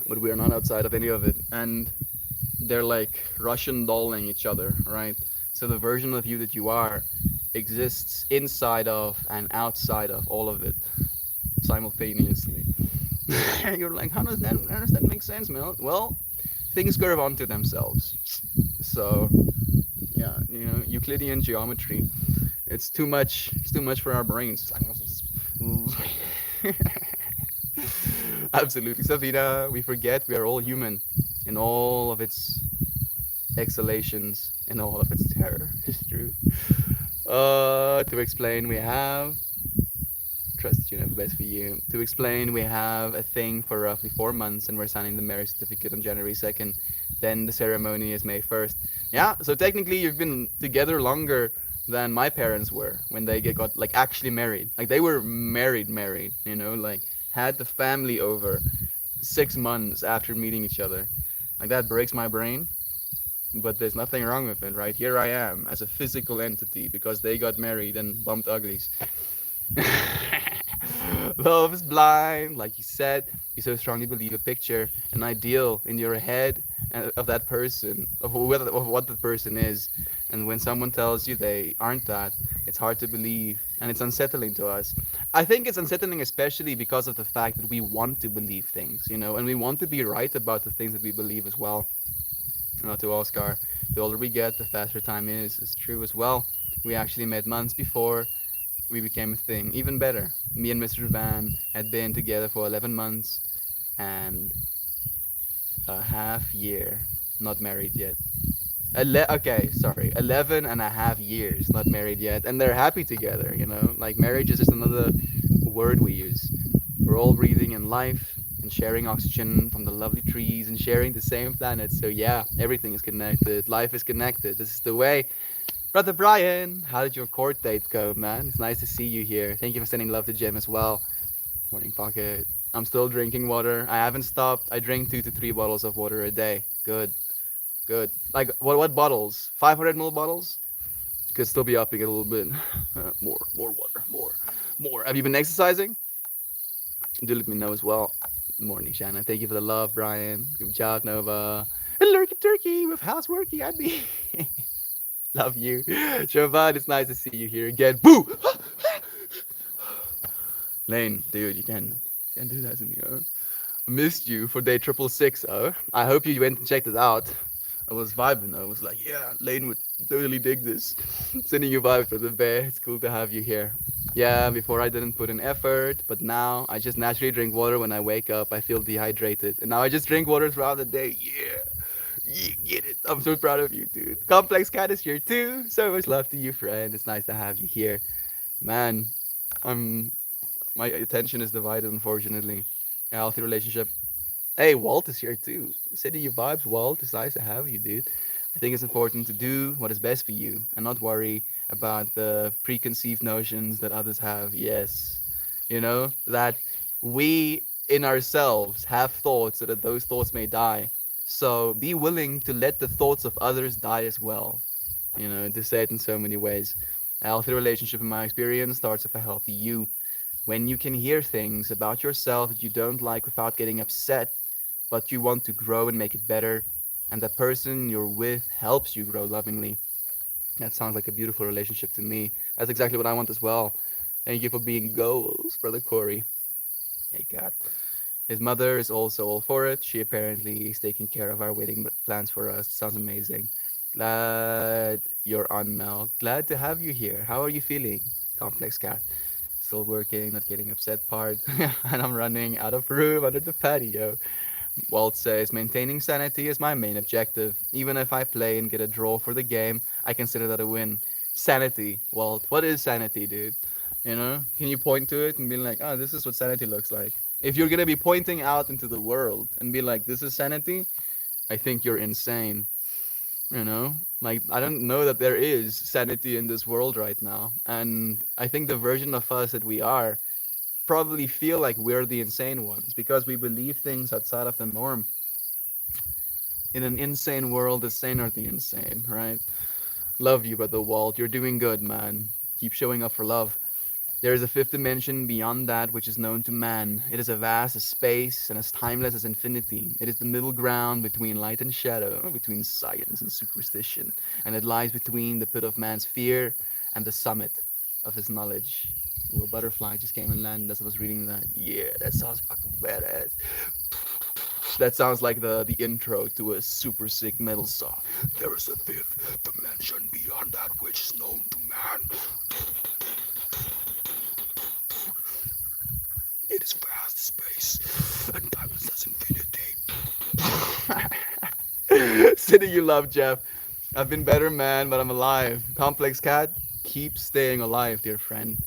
But we are not outside of any of it. And they're like Russian dolling each other, right? So the version of you that you are exists inside of and outside of all of it simultaneously. You're like, how does that make sense, man? Well, things curve onto themselves. So yeah, Euclidean geometry. It's too much for our brains. It's like, absolutely, Savita. We forget we are all human in all of its exhalations and all of its terror. It's true. To explain, we have trust the best for you. To explain, we have a thing for roughly 4 months, and we're signing the marriage certificate on January 2nd. Then the ceremony is May 1st. Yeah, so technically you've been together longer than my parents were when they got like actually married. Like they were married. Like had the family over 6 months after meeting each other. Like that breaks my brain. But there's nothing wrong with it, right? Here I am as a physical entity because they got married and bumped uglies. Love is blind, like you said. You so strongly believe a picture, an ideal in your head of that person, of what the person is. And when someone tells you they aren't that, it's hard to believe and it's unsettling to us. I think it's unsettling especially because of the fact that we want to believe things, and we want to be right about the things that we believe as well. Not to Oscar. The older we get, the faster time is. It's true as well. We actually met months before we became a thing. Even better, me and Mr. Van had been together for 11 months and a half year, not married yet. Okay, sorry, 11 and a half years, not married yet, and they're happy together. Like marriage is just another word we use. We're all breathing in life and sharing oxygen from the lovely trees and sharing the same planet. So yeah, everything is connected. Life is connected. This is the way. Brother Brian, how did your court date go, man? It's nice to see you here. Thank you for sending love to Jim as well. Morning pocket. I'm still drinking water. I haven't stopped. I drink 2 to 3 bottles of water a day. Good, good. Like what bottles? 500 ml bottles? Could still be upping it a little bit. More water, more. Have you been exercising? Do let me know as well. Morning, Shannon. Thank you for the love, Brian. Good job, Nova. Lurky turkey with houseworky, I'd be. Love you. Siobhan, it's nice to see you here again. Boo! Lane, dude, you can't do that to me, oh. I missed you for day 666, oh. I hope you went and checked it out. I was vibing. I was like, yeah, Lane would totally dig this. Sending you vibes for the bear. It's cool to have you here. Yeah, before I didn't put in effort, but now I just naturally drink water when I wake up. I feel dehydrated. And now I just drink water throughout the day. Yeah. You get it. I'm so proud of you, dude. Complex Cat is here too. So much love to you, friend. It's nice to have you here. Man, I'm my attention is divided, unfortunately. A healthy relationship Hey, Walt is here too. City you vibes, Walt. It's nice to have you, dude. I think it's important to do what is best for you and not worry about the preconceived notions that others have. Yes. You know, that we in ourselves have thoughts so that those thoughts may die. So be willing to let the thoughts of others die as well. You know, to say it in so many ways. A healthy relationship, in my experience, starts with a healthy you. When you can hear things about yourself that you don't like without getting upset, but you want to grow and make it better, and the person you're with helps you grow lovingly. That sounds like a beautiful relationship to me. That's exactly what I want as well. Thank you for being goals, brother Corey. Hey, God. His mother is also all for it. She apparently is taking care of our wedding plans for us. Sounds amazing. Glad you're on, Mel. Glad to have you here. How are you feeling? Complex cat. Still working, not getting upset part. And I'm running out of room under the patio. Walt says, maintaining sanity is my main objective. Even if I play and get a draw for the game, I consider that a win. Sanity, Walt. What is sanity, dude? You know? Can you point to it and be like, oh, this is what sanity looks like? If you're gonna be pointing out into the world and be like, this is sanity, I think you're insane. You know? Like, I don't know that there is sanity in this world right now. And I think the version of us that we are probably feel like we're the insane ones because we believe things outside of the norm. In an insane world, the sane are the insane, right? Love you, Brother Walt. You're doing good, man. Keep showing up for love. There is a fifth dimension beyond that which is known to man. It is as vast as space and as timeless as infinity. It is the middle ground between light and shadow, between science and superstition, and it lies between the pit of man's fear and the summit of his knowledge. Ooh, a butterfly just came and landed as I was reading that. Yeah, that sounds fucking badass. That sounds like the intro to a super sick metal song. There is a fifth dimension beyond that which is known to man. It is vast space and timeless as infinity. City you love, Jeff. I've been better, man, but I'm alive. Complex cat, keep staying alive, dear friend.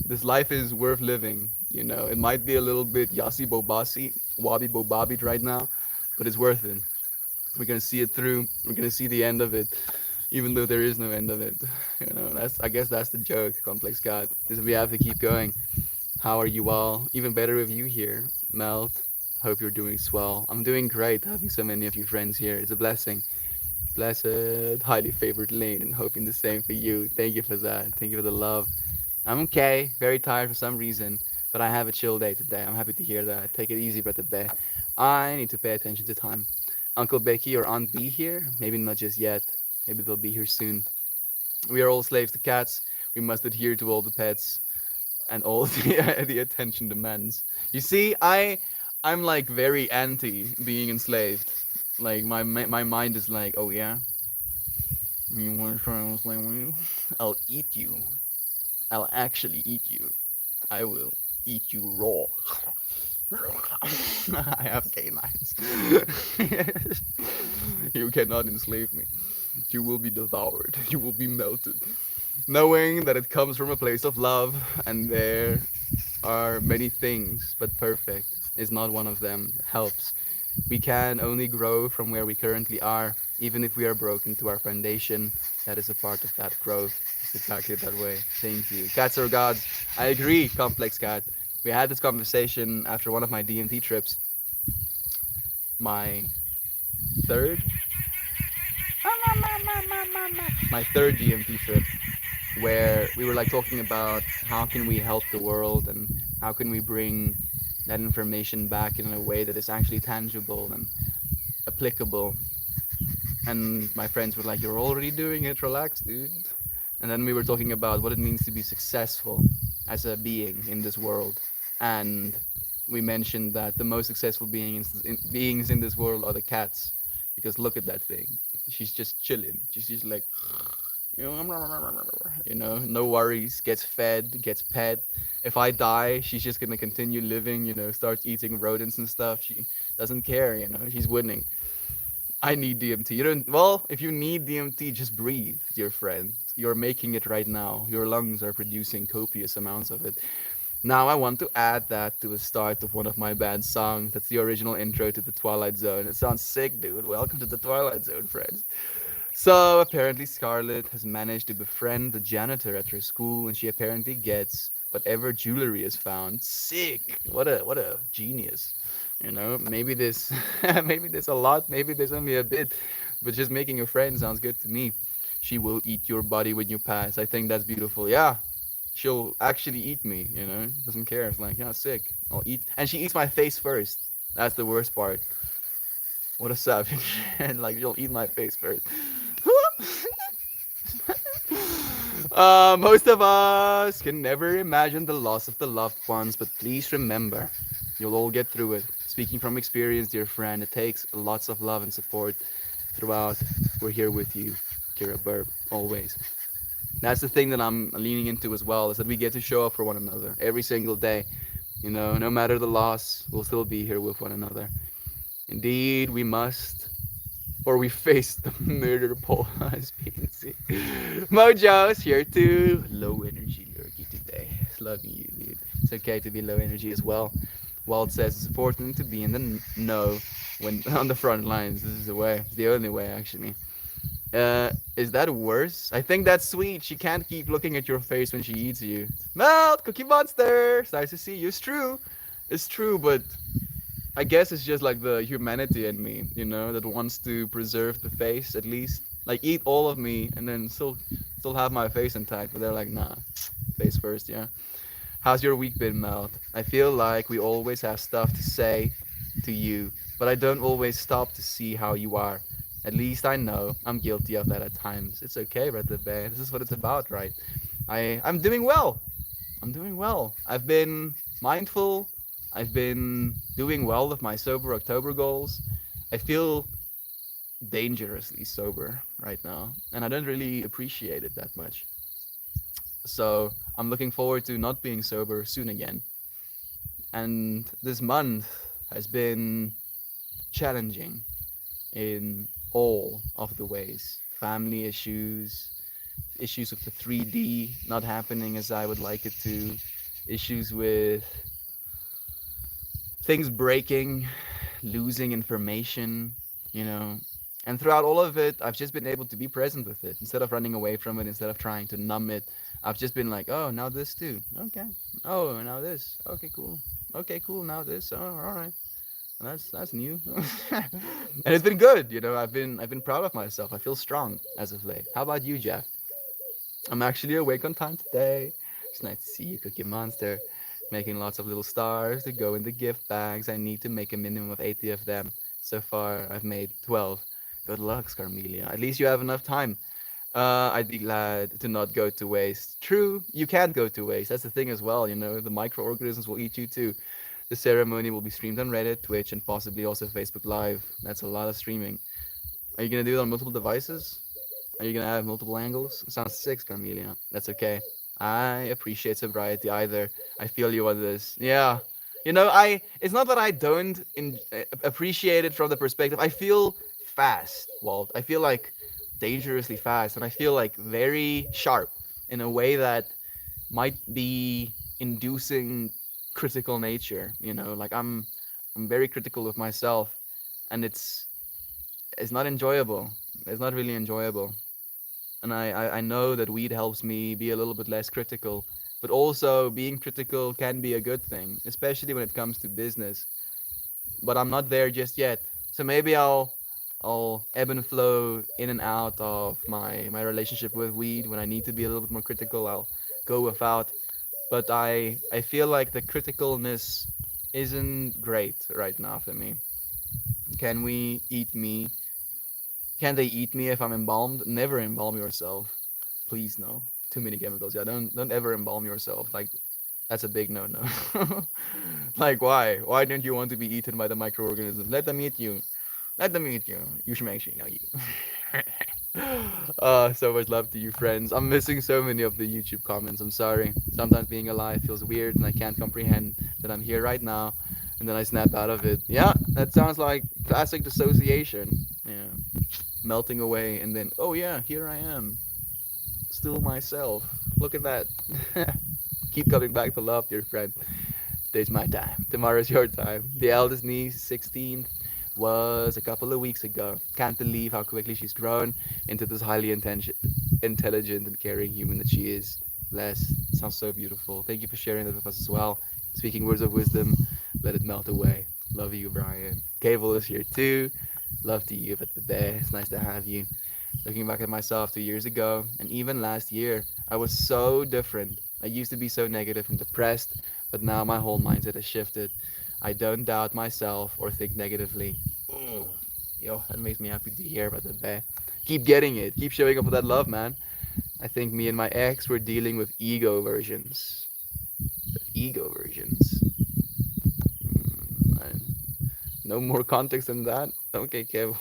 This life is worth living. You know, it might be a little bit yasi bobasi, wabi bobabi right now, but it's worth it. We're gonna see it through. We're gonna see the end of it, even though there is no end of it. You know, that's I guess that's the joke, Complex God. Is we have to keep going. How are you all? Even better with you here, Melt. Hope you're doing swell. I'm doing great, having so many of you friends here. It's a blessing. Blessed, highly favored lane, and hoping the same for you. Thank you for that. Thank you for the love. I'm okay. Very tired for some reason, but I have a chill day today. I'm happy to hear that. Take it easy, Brother Bear. I need to pay attention to time. Uncle Becky or Aunt B here? Maybe not just yet. Maybe they'll be here soon. We are all slaves to cats. We must adhere to all the pets and all the attention demands. You see, I'm like very anti being enslaved. Like my mind is like, oh yeah, you want to try and enslave me? I'll eat you. I'll actually eat you. I will eat you raw. I have canines. You cannot enslave me. You will be devoured. You will be melted. Knowing that it comes from a place of love, and there are many things, but perfect is not one of them. Helps. We can only grow from where we currently are, even if we are broken to our foundation. That is a part of that growth. It's exactly that way. Thank you. Cats are gods. I agree, Complex Cat. We had this conversation after one of my DMT trips. My third? My third DMT trip, where we were like talking about how can we help the world and how can we bring that information back in a way that is actually tangible and applicable. And my friends were like, "You're already doing it. Relax, dude." And then we were talking about what it means to be successful as a being in this world. And we mentioned that the most successful beings in this world are the cats, because look at that thing. She's just chilling. She's just like, no worries. Gets fed, gets pet. If I die, she's just gonna continue living. Starts eating rodents and stuff. She doesn't care. She's winning. I need DMT. You don't. Well, if you need DMT, just breathe, dear friend. You're making it right now. Your lungs are producing copious amounts of it. Now I want to add that to the start of one of my band songs. That's the original intro to the Twilight Zone. It sounds sick, dude. Welcome to the Twilight Zone, friends. So apparently Scarlett has managed to befriend the janitor at her school, and she apparently gets whatever jewelry is found. Sick! What a genius. You know, maybe this maybe there's a lot, maybe there's only a bit, but just making a friend sounds good to me. She will eat your body when you pass. I think that's beautiful. Yeah, she'll actually eat me. You know, doesn't care. It's like, yeah, sick. I'll eat, and she eats my face first. That's the worst part. What a savage! And like, she'll eat my face first. Most of us can never imagine the loss of the loved ones, but please remember, you'll all get through it. Speaking from experience, dear friend, it takes lots of love and support throughout. We're here with you, Kira Burp, always. That's the thing that I'm leaning into as well, is that we get to show up for one another every single day. You know, no matter the loss, we'll still be here with one another. Indeed, we must or we face the murder pole as PNC. Mojo's here too. Low energy lurky today. Loving you, dude. It's okay to be low energy as well. Walt says it's important to be in the know when on the front lines. This is the way. It's the only way, actually. Is that worse? I think that's sweet. She can't keep looking at your face when she eats you. Melt, Cookie Monster. It's nice to see you. It's true. It's true, but I guess it's just like the humanity in me, you know, that wants to preserve the face at least. Like eat all of me and then still have my face intact. But they're like, nah, face first, yeah. How's your week been, Melt? I feel like we always have stuff to say to you, but I don't always stop to see how you are. At least I know I'm guilty of that at times. It's okay, Red the Bear. This is what it's about, right? I'm doing well. I'm doing well. I've been mindful. I've been doing well with my sober October goals. I feel dangerously sober right now, and I don't really appreciate it that much. So I'm looking forward to not being sober soon again. And this month has been challenging in all of the ways. Family issues, issues with the 3D not happening as I would like it to, issues with things breaking, losing information, you know. And throughout all of it, I've just been able to be present with it instead of running away from it, instead of trying to numb it. I've just been like, oh, now this too. Okay. Oh, now this. Okay, cool. Okay, cool. Now this. Oh, all right. That's new. And it's been good, you know. I've been proud of myself. I feel strong as of late. How about you, Jeff? I'm actually awake on time today. It's nice to see you, Cookie Monster. Making lots of little stars to go in the gift bags. I need to make a minimum of 80 of them. So far, I've made 12. Good luck, Scarmelia. At least you have enough time. I'd be glad to not go to waste. True, you can't go to waste. That's the thing as well, you know. The microorganisms will eat you too. The ceremony will be streamed on Reddit, Twitch, and possibly also Facebook Live. That's a lot of streaming. Are you gonna do it on multiple devices? Are you gonna have multiple angles? Sounds sick, Carmelia. That's okay. I appreciate sobriety either. I feel you on this. Yeah. You know, it's not that I don't appreciate it from the perspective. I feel fast, Walt. I feel like dangerously fast, and I feel like very sharp in a way that might be inducing critical nature. You know, like I'm very critical of myself, and it's not enjoyable. It's not really enjoyable. And I know that weed helps me be a little bit less critical, but also being critical can be a good thing, especially when it comes to business. But I'm not there just yet. So maybe I'll ebb and flow in and out of my relationship with weed. When I need to be a little bit more critical, I'll go without. But I feel like the criticalness isn't great right now for me. Can we eat me? Can they eat me if I'm embalmed? Never embalm yourself. Please no. Too many chemicals. Yeah, don't ever embalm yourself. Like that's a big no no. Like why? Why don't you want to be eaten by the microorganisms? Let them eat you. Let them eat you. You should make sure you know you. So much love to you, friends. I'm missing so many of the YouTube comments. I'm sorry. Sometimes being alive feels weird and I can't comprehend that I'm here right now. And then I snap out of it. Yeah, that sounds like classic dissociation. Yeah. Melting away and then, oh yeah, here I am. Still myself. Look at that. Keep coming back to love, dear friend. Today's my time. Tomorrow's your time. The eldest niece, 16th, was a couple of weeks ago. Can't believe how quickly she's grown into this highly intelligent and caring human that she is. Blessed. Sounds so beautiful. Thank you for sharing that with us as well. Speaking words of wisdom, let it melt away. Love you, Brian. Cable is here too. Love to you, but the bear. It's nice to have you. Looking back at myself 2 years ago, and even last year, I was so different. I used to be so negative and depressed, but now my whole mindset has shifted. I don't doubt myself or think negatively. Mm. Yo, that makes me happy to hear about the bear. Keep getting it. Keep showing up with that love, man. I think me and my ex were dealing with ego versions. Ego versions. No more context than that. Okay, Kev.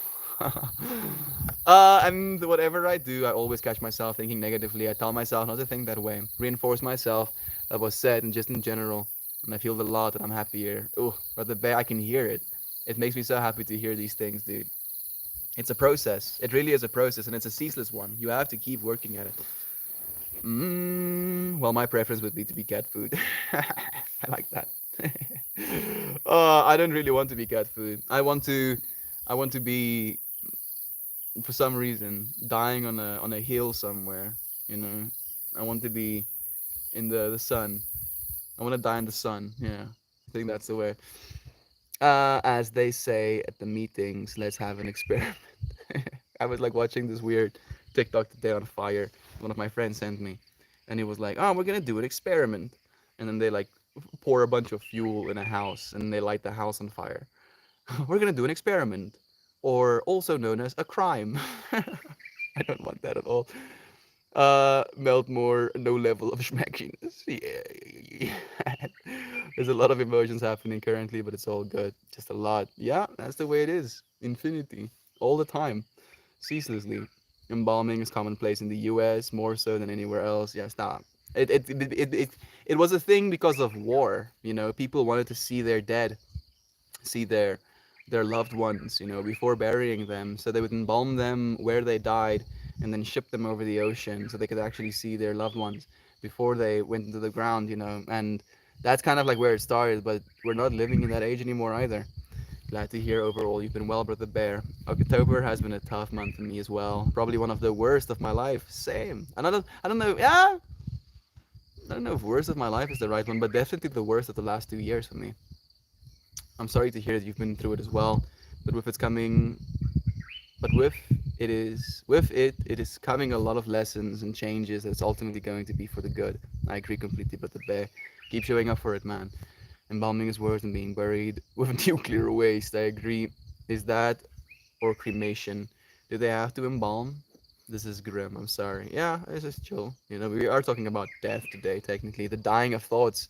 And whatever I do, I always catch myself thinking negatively. I tell myself not to think that way. Reinforce myself that was said and just in general. And I feel the lot that I'm happier. Oh, but the bear, I can hear it. It makes me so happy to hear these things, dude. It's a process. It really is a process, and it's a ceaseless one. You have to keep working at it. Well, my preference would be to be cat food. I like that. I don't really want to be cat food. I want to be, for some reason, dying on a hill somewhere. You know, I want to be in the sun. I want to die in the sun. Yeah, I think that's the way. As they say at the meetings, let's have an experiment. I was like watching this weird TikTok today on fire. One of my friends sent me, and he was like, "Oh, we're gonna do an experiment," and then they like pour a bunch of fuel in a house and they light the house on fire. We're gonna do an experiment, or also known as a crime. I don't want that at all. Melt more, no level of schmackiness. Yeah. There's a lot of emotions happening currently, but it's all good. Just a lot. Yeah, that's the way it is. Infinity. All the time. Ceaselessly. Embalming is commonplace in the US, more so than anywhere else. Yeah, stop. It was a thing because of war. You know, people wanted to see their dead, see their loved ones, you know, before burying them. So they would embalm them where they died and then ship them over the ocean so they could actually see their loved ones before they went into the ground, you know. And that's kind of like where it started, but we're not living in that age anymore either. Glad to hear overall you've been well, Brother Bear. October has been a tough month for me as well. Probably one of the worst of my life. Same. And I don't know, yeah, I don't know if worst of my life is the right one, but definitely the worst of the last 2 years for me. I'm sorry to hear that you've been through it as well, but with it's coming, but with it is coming a lot of lessons and changes that's ultimately going to be for the good. I agree completely, but the bear, keep showing up for it, man. Embalming is worse than being buried with nuclear waste. I agree. Is that or cremation? Do they have to embalm? This is grim. I'm sorry. Yeah, it's just chill. You know, we are talking about death today. Technically, the dying of thoughts.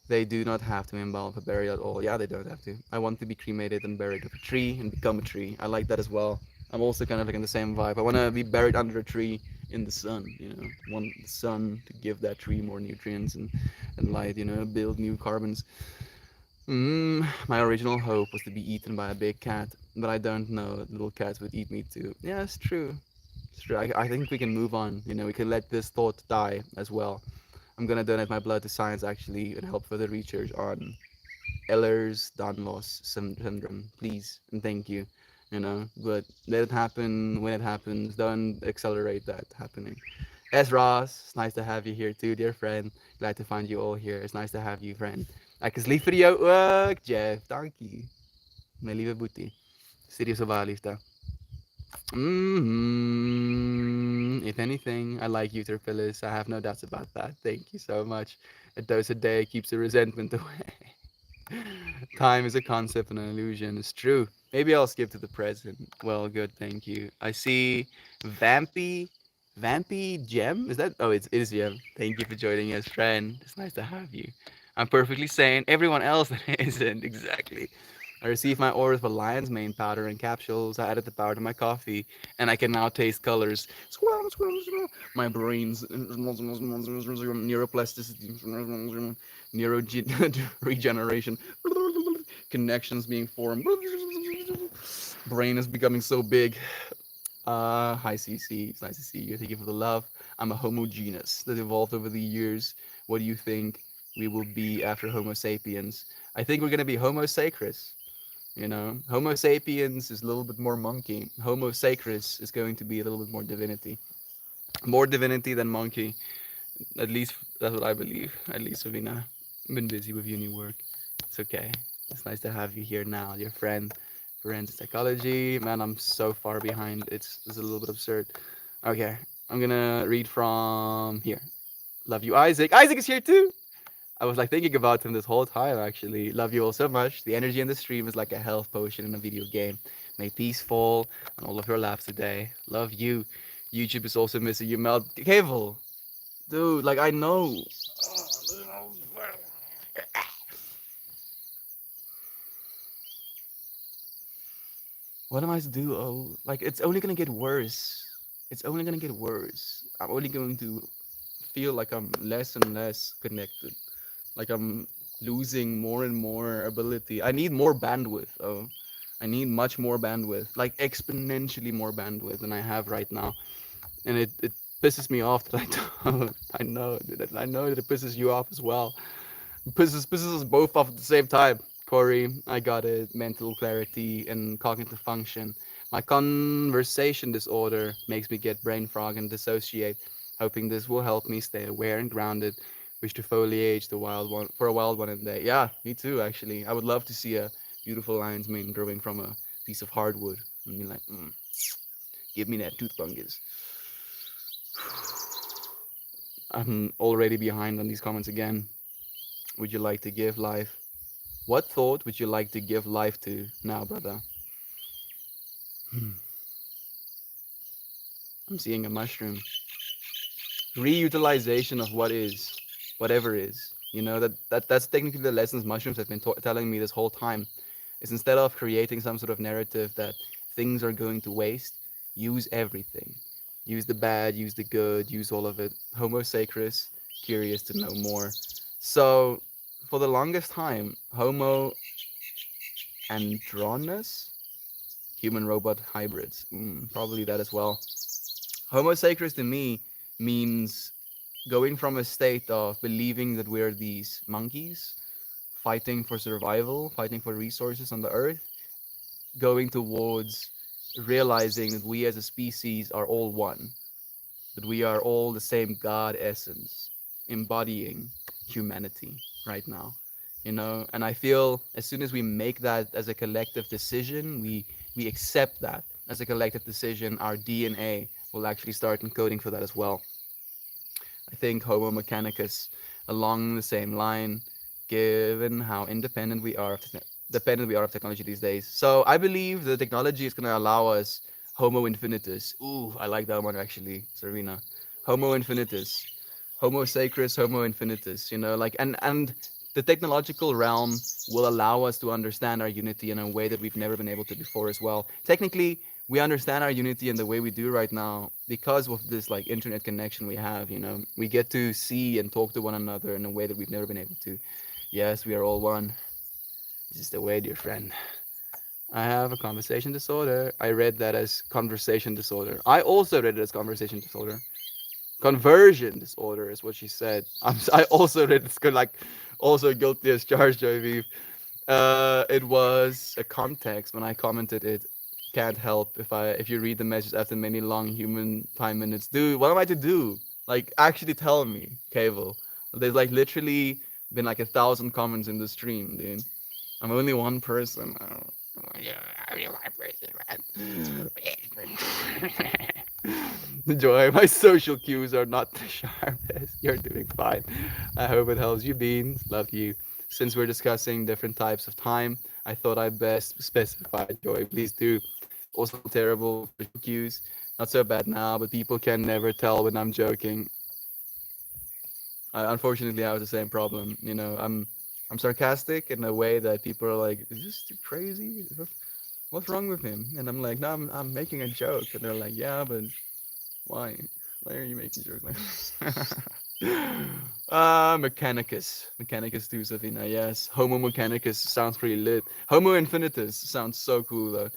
They do not have to embalm for burial at all. Yeah, they don't have to. I want to be cremated and buried with a tree and become a tree. I like that as well. I'm also kind of like in the same vibe. I want to be buried under a tree in the sun, you know. Want the sun to give that tree more nutrients and light, you know, build new carbons. My original hope was to be eaten by a big cat, but I don't know. Little cats would eat me too. Yeah, it's true. It's true. I think we can move on. You know, we can let this thought die as well. I'm gonna donate my blood to science actually and help further research on Ehlers-Danlos syndrome, please and thank you. You know, but let it happen when it happens. Don't accelerate that happening. S. Ross, it's nice to have you here too, dear friend. Glad to find you all here. It's nice to have you, friend. Ek is lief vir jou ook, Jeff. Dankie. My lieve boetie. Serieus baie liefde. If anything, I like you, Phyllis. I have no doubts about that. Thank you so much. A dose a day keeps the resentment away. Time is a concept and an illusion. It's true. Maybe I'll skip to the present. Well, good. Thank you. I see Vampy Gem. Is that? Oh, it is Gem. Thank you for joining us, friend. It's nice to have you. I'm perfectly sane. Everyone else that isn't exactly. I received my orders for lion's mane powder and capsules. I added the powder to my coffee, and I can now taste colors. My brain's neuroplasticity, neuro regeneration, connections being formed. Brain is becoming so big. Hi CC, it's nice to see you. Thank you for the love. I'm a Homo genus that evolved over the years. What do you think we will be after Homo sapiens? I think we're gonna be Homo sacris. You know, Homo sapiens is a little bit more monkey. Homo sacris is going to be a little bit more divinity than monkey. At least that's what I believe. At least Savina, I've been busy with uni work. It's okay. It's nice to have you here now, your friend. Forensic psychology. Man, I'm so far behind. It's a little bit absurd. Okay, I'm gonna read from here. Love you, Isaac. Isaac is here too. I was like thinking about him this whole time actually. Love you all so much. The energy in the stream is like a health potion in a video game. May peace fall on all of your laps today. Love you. YouTube is also missing you, Mel. Cavel, dude, like I know. What am I to do? Oh, like it's only gonna get worse. It's only gonna get worse. I'm only going to feel like I'm less and less connected. Like I'm losing more and more ability. I need more bandwidth. Oh, I need much more bandwidth, like exponentially more bandwidth than I have right now. And it pisses me off that I don't. I know that it pisses you off as well. Pisses us both off at the same time. Corey, I got it. Mental clarity and cognitive function. My conversation disorder makes me get brain fog and dissociate. Hoping this will help me stay aware and grounded. Wish to foliage the wild one for a wild one in the day. Yeah, me too. Actually, I would love to see a beautiful lion's mane growing from a piece of hardwood and be like, give me that tooth fungus. I'm already behind on these comments again. Would you like to give life? What thought would you like to give life to now, brother? I'm seeing a mushroom. Reutilization of what is, whatever is. You know that's technically the lessons mushrooms have been telling me this whole time. Is instead of creating some sort of narrative that things are going to waste, use everything. Use the bad, use the good, use all of it. Homo sacris, curious to know more. So, for the longest time, Homo andronus, human robot hybrids. Probably that as well. Homo sacris to me means going from a state of believing that we're these monkeys fighting for survival, fighting for resources on the earth, going towards realizing that we as a species are all one, that we are all the same God essence, embodying humanity right now. You know, and I feel as soon as we make that as a collective decision, we accept that as a collective decision, our DNA will actually start encoding for that as well. I think Homo mechanicus along the same line, given how dependent we are of technology these days. So I believe the technology is going to allow us Homo infinitus. Ooh, I like that one actually, Serena. Homo infinitus, Homo sacris, Homo infinitus. You know, like and the technological realm will allow us to understand our unity in a way that we've never been able to before as well. Technically, we understand our unity in the way we do right now because of this like internet connection we have. You know, we get to see and talk to one another in a way that we've never been able to. Yes, we are all one. This is the way, dear friend. I have a conversation disorder. I read that as conversation disorder. I also read it as conversation disorder. Conversion disorder is what she said. I also read it's good, like also guilty as charged, Jovi. It was a context when I commented it. Can't help if you read the message after many long human time minutes. Dude, what am I to do? Like actually tell me, Cable. There's like literally been like 1,000 comments in the stream, dude. I'm only one person. Yeah, I'm only one person, man. Joy, my social cues are not the sharpest. You're doing fine. I hope it helps you, Beans. Love you. Since we're discussing different types of time, I thought I'd best specify, Joy. Please do. Also terrible with social cues. Not so bad now, but people can never tell when I'm joking. Unfortunately, I have the same problem. You know, I'm sarcastic in a way that people are like, "Is this too crazy? What's wrong with him?" And I'm like, "No, I'm making a joke." And they're like, "Yeah, but why? Why are you making jokes like that?" Mechanicus too, Safina. Yes, Homo mechanicus sounds pretty lit. Homo infinitus sounds so cool though.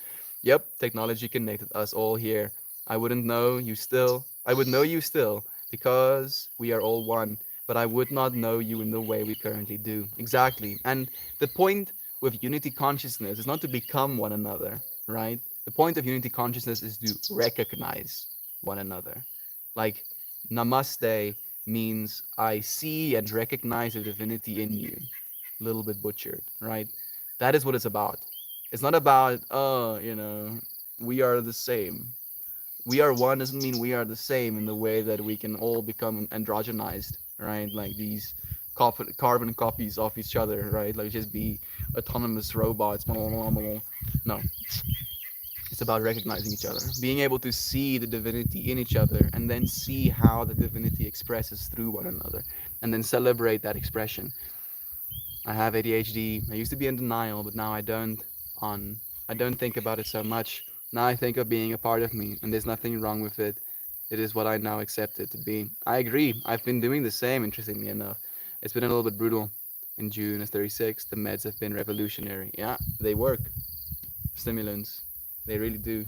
Yep, technology connected us all here. I wouldn't know you still. I would know you still because we are all one, but I would not know you in the way we currently do. Exactly. And the point with unity consciousness is not to become one another, right? The point of unity consciousness is to recognize one another. Like namaste means I see and recognize the divinity in you. A little bit butchered, right? That is what it's about. It's not about, oh, we are the same. We are one doesn't mean we are the same in the way that we can all become androgenized, right? Like these carbon copies of each other, right? Like just be autonomous robots. No, it's about recognizing each other, being able to see the divinity in each other, and then see how the divinity expresses through one another, and then celebrate that expression. I have ADHD. I used to be in denial, but now I don't. On I don't think about it so much. Now I think of being a part of me, and there's nothing wrong with it. It is what I now accept it to be. I agree. I've been doing the same, interestingly enough. It's been a little bit brutal. In June as 36, the meds have been revolutionary. Yeah, they work. Stimulants. They really do.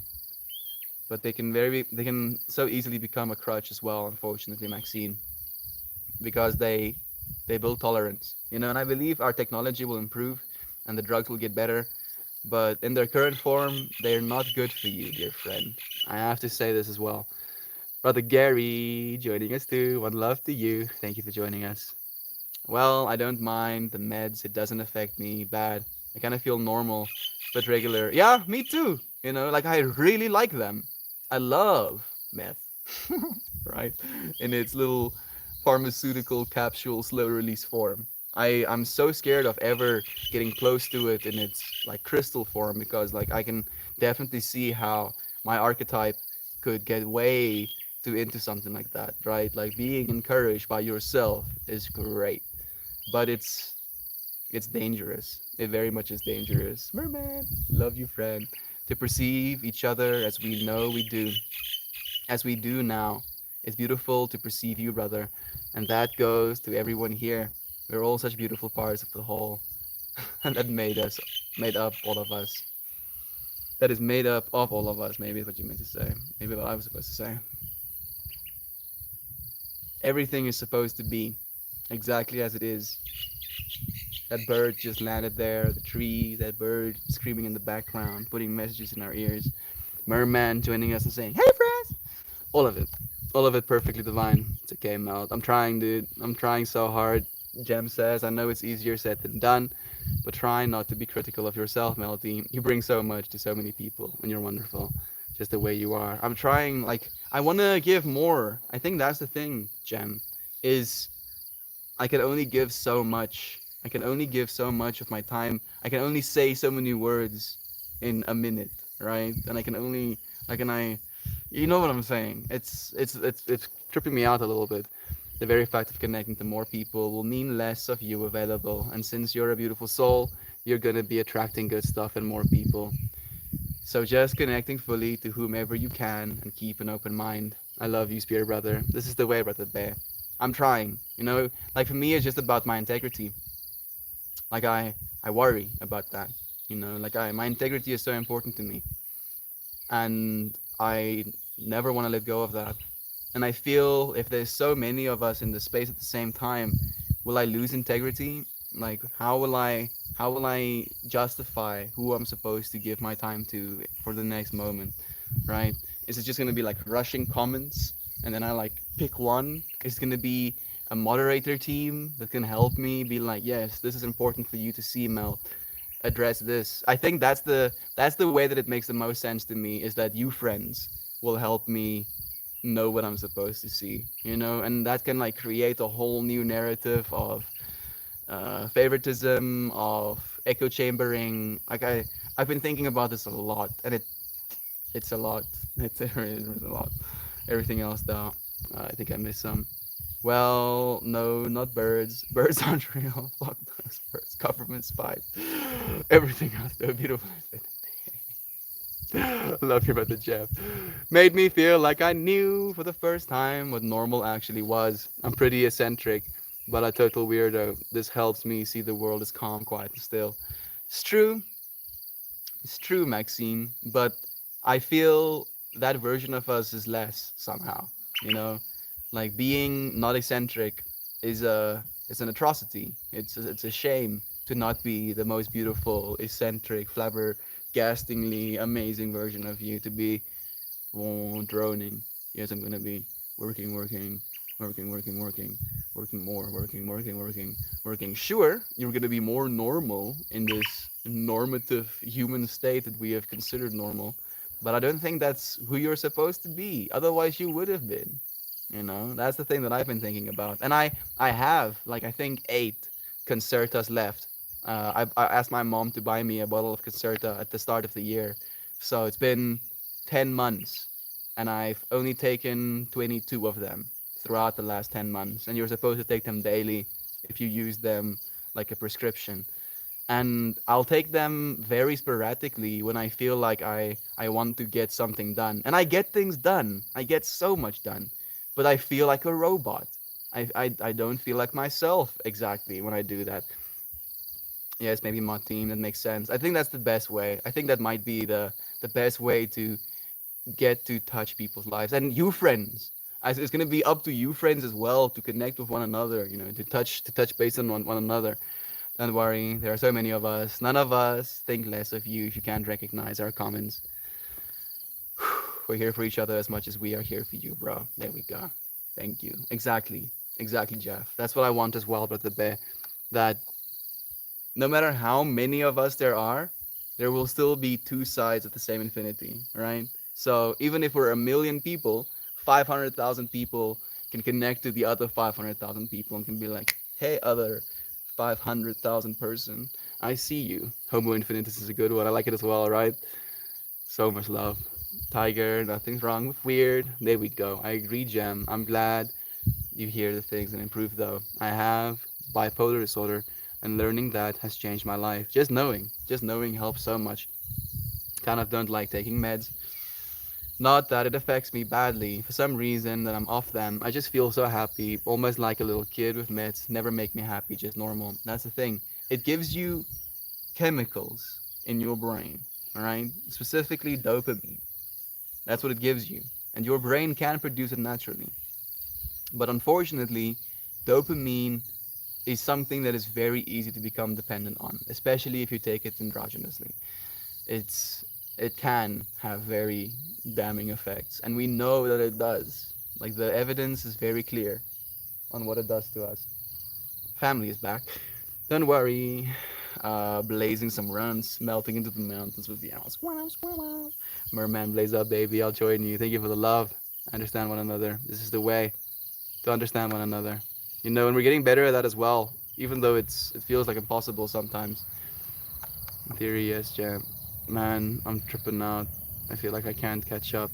But they can so easily become a crutch as well, unfortunately, Maxine, because they build tolerance. And I believe our technology will improve and the drugs will get better, but in their current form, they're not good for you, dear friend. I have to say this as well. Brother Gary joining us too. One love to you. Thank you for joining us. Well, I don't mind the meds. It doesn't affect me bad. I kind of feel normal, but regular. Yeah, me too. Like I really like them. I love meth, right? In its little pharmaceutical capsule slow release form. I'm so scared of ever getting close to it in its like crystal form because like I can definitely see how my archetype could get way too into something like that, right? Like being encouraged by yourself is great, but it's dangerous. It very much is dangerous. Merman, love you, friend. To perceive each other as we know we do, as we do now. It's beautiful to perceive you, brother, and that goes to everyone here. We're all such beautiful parts of the whole, and that made up all of us. That is made up of all of us. Maybe is what you meant to say. Maybe what I was supposed to say. Everything is supposed to be exactly as it is. That bird just landed there, the tree, that bird screaming in the background, putting messages in our ears. Merman joining us and saying, "Hey, friends!" All of it. All of it perfectly divine. It's okay, Mel. I'm trying, dude. I'm trying so hard. Jem says, I know it's easier said than done, but try not to be critical of yourself, Melody. You bring so much to so many people, and you're wonderful, just the way you are. I'm trying, like, I want to give more. I think that's the thing, Jem, is I can only give so much. I can only give so much of my time. I can only say so many words in a minute, right? And I can only, like, and I, you know what I'm saying? It's tripping me out a little bit. The very fact of connecting to more people will mean less of you available. And since you're a beautiful soul, you're gonna be attracting good stuff and more people. So just connecting fully to whomever you can and keep an open mind. I love you, spirit brother. This is the way, brother bear. I'm trying. Like for me, it's just about my integrity. Like I worry about that. Like my integrity is so important to me, and I never want to let go of that. And I feel if there's so many of us in the space at the same time, will I lose integrity? Like how will I justify who I'm supposed to give my time to for the next moment, right? Is it just gonna be like rushing comments and then I like pick one? Is it gonna be a moderator team that can help me be like, yes, this is important for you to see, Mel. Address this. I think that's the way that it makes the most sense to me is that you friends will help me know what I'm supposed to see, and that can like create a whole new narrative of favoritism, of echo chambering. Like I've been thinking about this a lot, and it's a lot. It's a lot. Everything else though, I think I missed some. Well, no, not birds. Birds aren't real. Fuck those birds. Government spies. Everything else though, beautiful. Love you about the Jeff. Made me feel like I knew for the first time what normal actually was. I'm pretty eccentric, but a total weirdo. This helps me see the world as calm, quiet, and still. It's true. It's true, Maxine. But I feel that version of us is less somehow, you know? Like being not eccentric is a is an atrocity. It's a shame to not be the most beautiful, eccentric, flabbergastingly amazing version of you. To be droning. Yes, I'm gonna be working, working, working, working, working, working more, working, working, working, working. Sure, you're gonna be more normal in this normative human state that we have considered normal, but I don't think that's who you're supposed to be. Otherwise, you would have been. You know, that's the thing that I've been thinking about, and I have like I think 8 Concertas left. I asked my mom to buy me a bottle of Concerta at the start of the year, so it's been 10 months, and I've only taken 22 of them throughout the last 10 months. And you're supposed to take them daily if you use them like a prescription. And I'll take them very sporadically when I feel like I want to get something done. And I get things done. I get so much done. But I feel like a robot. I don't feel like myself exactly when I do that. Yes, maybe Martin, that makes sense. I think that's the best way. I think that might be the best way to get to touch people's lives. And you friends. As it's gonna be up to you friends as well to connect with one another, you know, to touch base on one another. Don't worry, there are so many of us. None of us think less of you if you can't recognize our comments. We're here for each other as much as we are here for you, bro. There we go. Thank you. Exactly. Exactly, Jeff. That's what I want as well, Brother Bear. That no matter how many of us there will still be two sides of the same infinity, right? So even if we're a million people, 500,000 people can connect to the other 500,000 people and can be like, hey, other 500,000 person, I see you. Homo infinitus is a good one. I like it as well, right? So much love. Tiger, nothing's wrong with weird. There we go. I agree, Gem. I'm glad you hear the things and improve, though. I have bipolar disorder, and learning that has changed my life. Just knowing helps so much. Kind of don't like taking meds. Not that it affects me badly. For some reason that I'm off them, I just feel so happy, almost like a little kid with meds. Never make me happy, just normal. That's the thing. It gives you chemicals in your brain, all right? Specifically dopamine. That's what it gives you. And your brain can produce it naturally. But unfortunately, dopamine is something that is very easy to become dependent on, especially if you take it endogenously. It's it can have very damning effects, and we know that it does. Like the evidence is very clear on what it does to us. Family is back. Don't worry. Blazing some runs, melting into the mountains with the owls. Squirrel, squirrel. Merman, blaze up, baby. I'll join you. Thank you for the love. Understand one another. This is the way to understand one another. You know, and we're getting better at that as well, even though it feels like impossible sometimes. In theory, yes, Jam. Man, I'm tripping out. I feel like I can't catch up.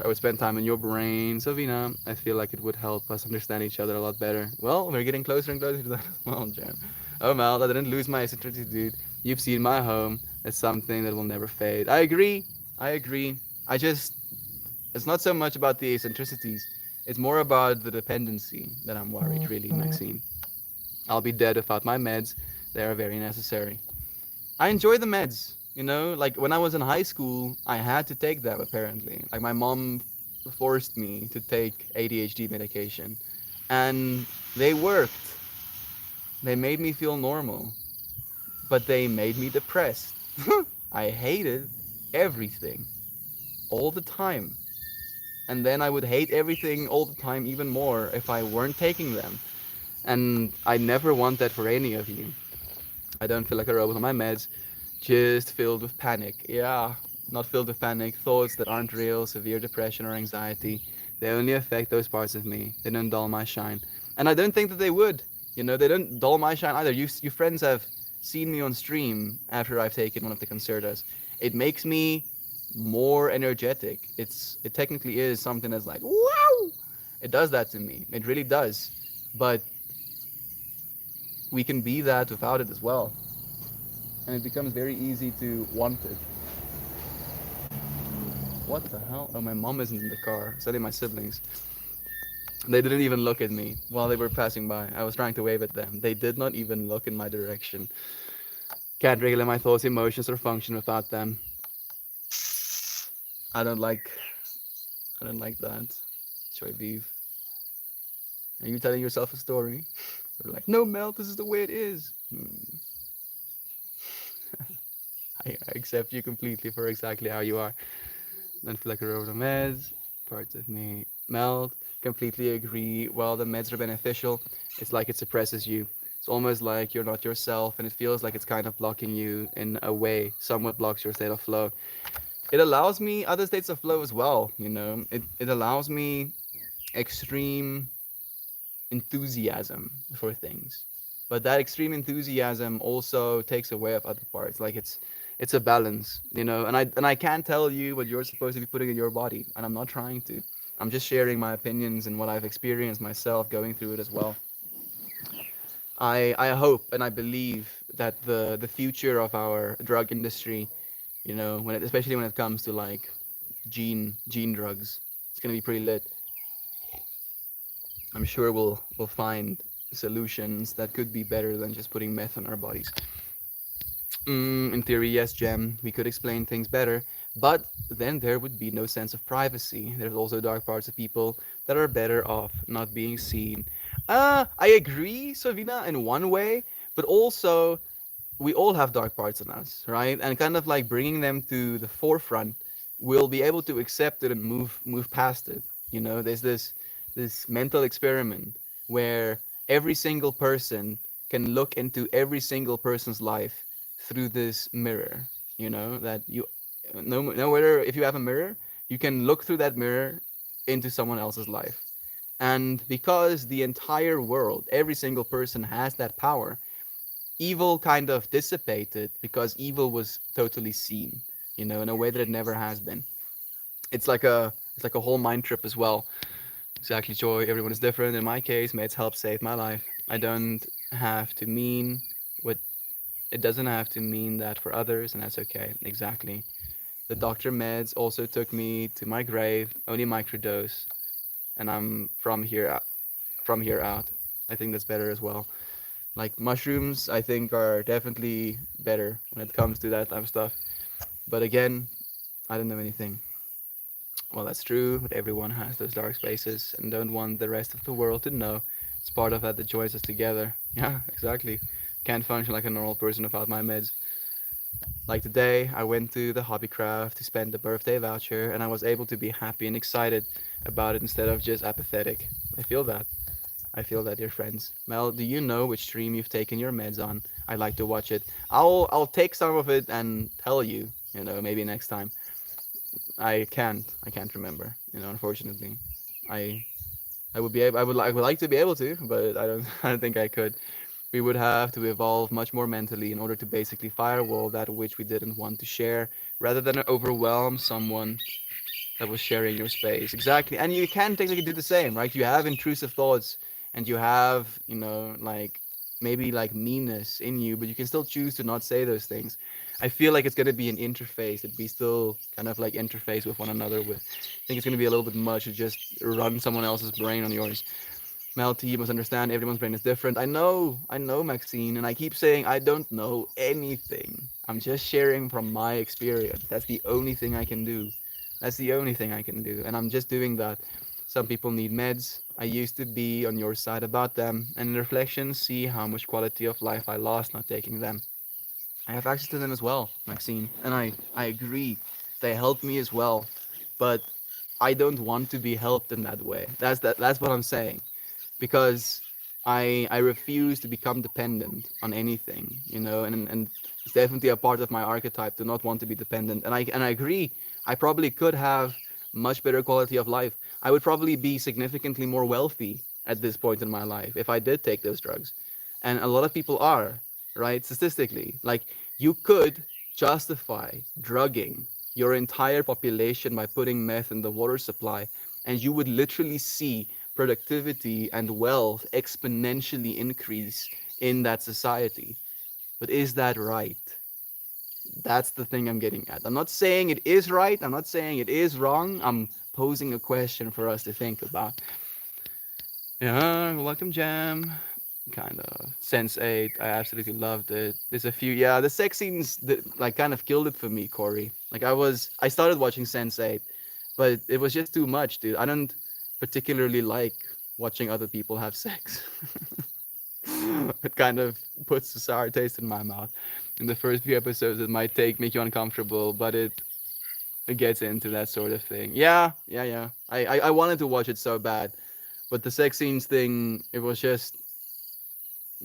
I would spend time in your brain, Savina. I feel like it would help us understand each other a lot better. Well, we're getting closer and closer to that as well, Jam. Oh, Mel, I didn't lose my eccentricity, dude. You've seen my home. It's something that will never fade. I agree. I agree. I just, it's not so much about the eccentricities. It's more about the dependency that I'm worried, really, Maxine. I'll be dead without my meds. They are very necessary. I enjoy the meds. You know, like when I was in high school, I had to take them apparently. Like my mom forced me to take ADHD medication, and they worked. They made me feel normal, but they made me depressed. I hated everything all the time. And then I would hate everything all the time even more if I weren't taking them. And I never want that for any of you. I don't feel like a robot on my meds, just filled with panic. Yeah, not filled with panic, thoughts that aren't real, severe depression or anxiety. They only affect those parts of me. They don't dull my shine. And I don't think that they would. You know, they don't dull my shine either. You friends have seen me on stream after I've taken one of the concertos. It makes me more energetic. It technically is something that's like, wow! It does that to me. It really does. But we can be that without it as well. And it becomes very easy to want it. What the hell? Oh, my mom isn't in the car. It's only my siblings. They didn't even look at me while they were passing by. I was trying to wave at them. They did not even look in my direction. Can't regulate my thoughts, emotions, or function without them. I don't like I don't like that. Choy beef. Are you telling yourself a story? You're like, no, Mel, this is the way it is. I accept you completely for exactly how you are. Don't feel like a over the meds. Parts of me melt. Completely agree. While the meds are beneficial, it's like it suppresses you. It's almost like you're not yourself, and it feels like it's kind of blocking you in a way, somewhat blocks your state of flow. It allows me other states of flow as well, you know. It allows me extreme enthusiasm for things. But that extreme enthusiasm also takes away of other parts. Like it's a balance, you know. And I can't tell you what you're supposed to be putting in your body, and I'm not trying to. I'm just sharing my opinions and what I've experienced myself going through it as well. I hope and I believe that the future of our drug industry, you know, especially when it comes to like gene drugs, it's gonna be pretty lit. I'm sure we'll find solutions that could be better than just putting meth on our bodies. In theory, yes, Gem, we could explain things better, but then there would be no sense of privacy. There's also dark parts of people that are better off not being seen. I agree, Savina, in one way, but also we all have dark parts in us, right? And kind of like bringing them to the forefront, we'll be able to accept it and move past it. You know, there's this mental experiment where every single person can look into every single person's life through this mirror. You know that you no matter if you have a mirror, you can look through that mirror into someone else's life. And because the entire world, every single person has that power, evil kind of dissipated because evil was totally seen, you know, in a way that it never has been. It's like a whole mind trip as well. Exactly, Joy. Everyone is different. In my case, meds help save my life. I don't have to mean what it doesn't have to mean that for others, and that's okay. Exactly. The doctor meds also took me to my grave, only microdose, and I'm from here out. I think that's better as well. Like mushrooms, I think are definitely better when it comes to that type of stuff. But again, I don't know anything. Well, that's true, but everyone has those dark spaces and don't want the rest of the world to know. It's part of that that joins us together. Yeah, exactly. Can't function like a normal person without my meds. Like today, I went to the Hobbycraft to spend the birthday voucher, and I was able to be happy and excited about it instead of just apathetic. I feel that. I feel that, dear friends. Mel, do you know which stream you've taken your meds on? I'd like to watch it. I'll take some of it and tell you. You know, maybe next time. I can't remember. You know, unfortunately, I I would be able. I would like to be able to, but I don't. I don't think I could. We would have to evolve much more mentally in order to basically firewall that which we didn't want to share, rather than overwhelm someone that was sharing your space. Exactly. And you can technically do the same, right? You have intrusive thoughts and you have, you know, like maybe like meanness in you, but you can still choose to not say those things. I feel like it's going to be an interface that we still kind of like interface with one another with. I think it's going to be a little bit much to just run someone else's brain on yours. Melty, you must understand everyone's brain is different. I know, Maxine, and I keep saying I don't know anything. I'm just sharing from my experience. That's the only thing I can do. That's the only thing I can do, and I'm just doing that. Some people need meds. I used to be on your side about them, and in reflection, see how much quality of life I lost not taking them. I have access to them as well, Maxine, and I agree. They help me as well, but I don't want to be helped in that way. That's what I'm saying because I refuse to become dependent on anything, you know, and it's definitely a part of my archetype to not want to be dependent. And I agree. I probably could have much better quality of life. I would probably be significantly more wealthy at this point in my life if I did take those drugs. And a lot of people are, right? Statistically, like you could justify drugging your entire population by putting meth in the water supply, and you would literally see productivity and wealth exponentially increase in that society. But is that right? That's the thing I'm getting at. I'm not saying it is right. I'm not saying it is wrong. I'm posing a question for us to think about. Yeah, welcome, Jam. Kind of Sense 8. I absolutely loved it. There's a few, yeah, the sex scenes that like kind of killed it for me, Corey. Like I started watching Sense8, but it was just too much, dude. I don't particularly like watching other people have sex. It kind of puts a sour taste in my mouth. In the first few episodes, it might make you uncomfortable, but it gets into that sort of thing. Yeah, yeah, yeah. I wanted to watch it so bad, but the sex scenes thing, it was just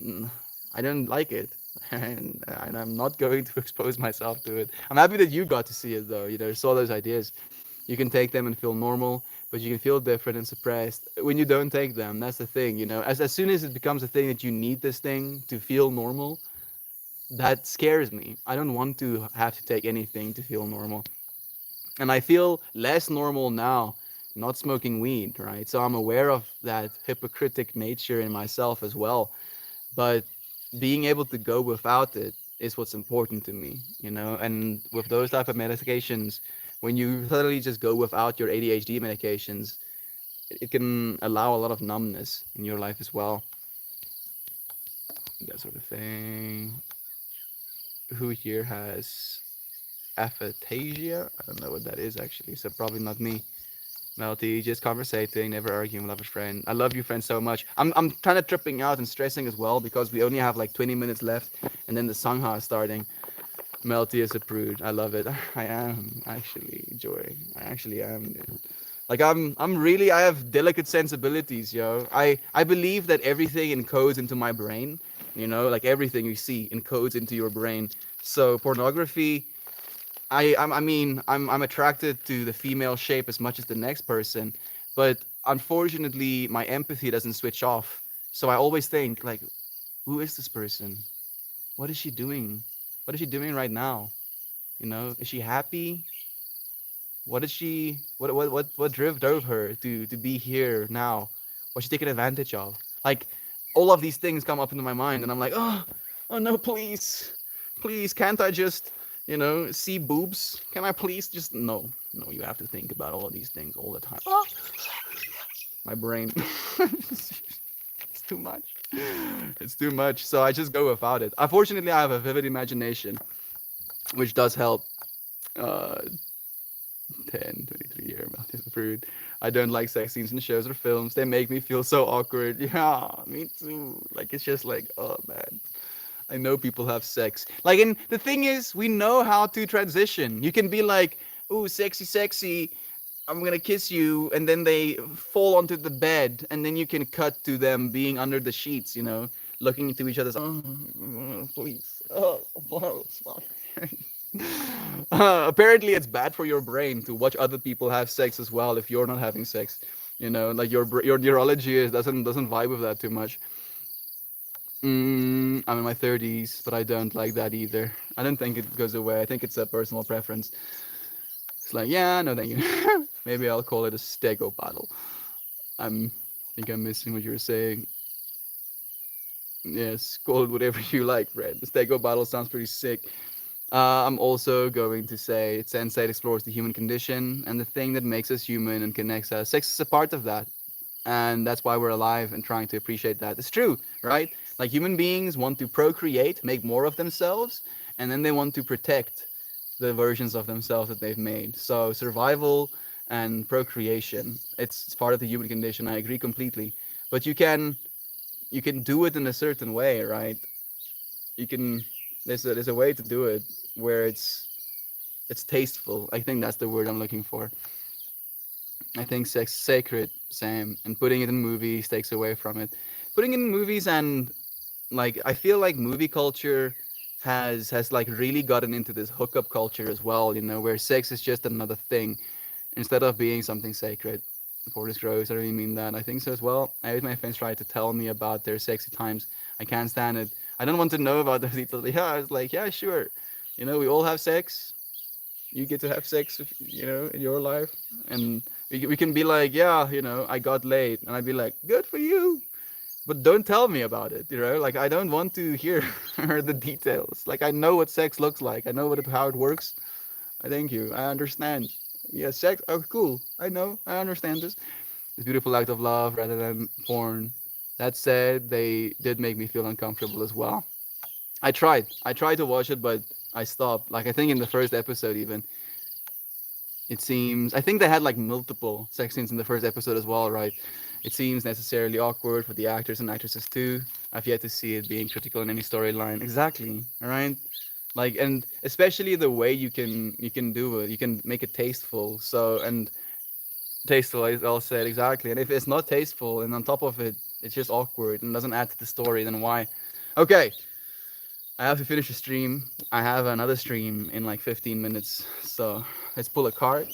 mm, I don't like it, and I'm not going to expose myself to it. I'm happy that you got to see it though. You know, saw those ideas. You can take them and feel normal, but you can feel different and suppressed when you don't take them. That's the thing, you know. As soon as it becomes a thing that you need this thing to feel normal, that scares me. I don't want to have to take anything to feel normal. And I feel less normal now not smoking weed, right? So I'm aware of that hypocritic nature in myself as well. But being able to go without it is what's important to me, you know. And with those type of medications, when you suddenly just go without your ADHD medications, it can allow a lot of numbness in your life as well, that sort of thing. Who here has aphantasia? I don't know what that is actually, so probably not me. Melty, just conversating, never arguing, love a friend. I love you, friend, so much. I'm kind of tripping out and stressing as well because we only have like 20 minutes left, and then the Sangha is starting. Melty is approved. I love it. I am actually, Joy. I actually am. Like I'm really. I have delicate sensibilities, yo. I believe that everything encodes into my brain. You know, like everything you see encodes into your brain. So pornography, I mean, I'm attracted to the female shape as much as the next person, but unfortunately, my empathy doesn't switch off. So I always think like, who is this person? What is she doing? What is she doing right now? You know, is she happy? What is she? What drove her to be here now? Was she taken advantage of? Like, all of these things come up into my mind, and I'm like, oh no, please, please, can't I just, you know, see boobs? Can I please just no, no? You have to think about all of these things all the time. Oh, my brain, it's too much. It's too much. So I just go without it. Unfortunately, I have a vivid imagination, which does help. Uh, 10, 23-year melted fruit. I don't like sex scenes in shows or films. They make me feel so awkward. Yeah, me too. Like, it's just like, oh man. I know people have sex. Like, and the thing is, we know how to transition. You can be like, ooh, sexy, sexy. I'm gonna kiss you, and then they fall onto the bed, and then you can cut to them being under the sheets, you know, looking into each other's. Oh, please. Oh, fuck. Apparently, it's bad for your brain to watch other people have sex as well if you're not having sex. You know, like your neurology doesn't vibe with that too much. I'm in my 30s, but I don't like that either. I don't think it goes away. I think it's a personal preference. It's like, yeah, no, thank you. Maybe I'll call it a stego bottle. I think I'm missing what you were saying. Yes, call it whatever you like, Fred. The stego bottle sounds pretty sick. I'm also going to say Sense8 explores the human condition and the thing that makes us human and connects us. Sex is a part of that. And that's why we're alive and trying to appreciate that. It's true, right? Like human beings want to procreate, make more of themselves, and then they want to protect the versions of themselves that they've made. So survival and procreation, it's part of the human condition. I agree completely. But you can do it in a certain way, right? You can there's a way to do it where it's tasteful. I think that's the word I'm looking for. I think sex is sacred, Sam, and putting it in movies takes away from it. Putting it in movies and like I feel like movie culture has like really gotten into this hookup culture as well, you know, where sex is just another thing instead of being something sacred. For this gross, I really mean that. I think so as well. I always my friends try to tell me about their sexy times. I can't stand it. I don't want to know about those details. Yeah, I was like, yeah, sure. You know, we all have sex. You get to have sex, you know, in your life, and we can be like, yeah, you know, I got laid, and I'd be like, good for you, but don't tell me about it, you know, like I don't want to hear the details. Like I know what sex looks like, I know how it works. I thank you, I understand. Yeah, sex, oh cool, I know, I understand this beautiful act of love rather than porn. That said, they did make me feel uncomfortable as well. I tried to watch it, but I stopped. Like I think in the first episode even, It seems, I think they had like multiple sex scenes in the first episode as well, right? It seems necessarily awkward for the actors and actresses too. I've yet to see it being critical in any storyline. Exactly, all right? Like, and especially the way you can do it, you can make it tasteful. So, and tasteful, I'll say it exactly. And if it's not tasteful and on top of it, it's just awkward and doesn't add to the story, then why? Okay, I have to finish the stream. I have another stream in like 15 minutes. So let's pull a card,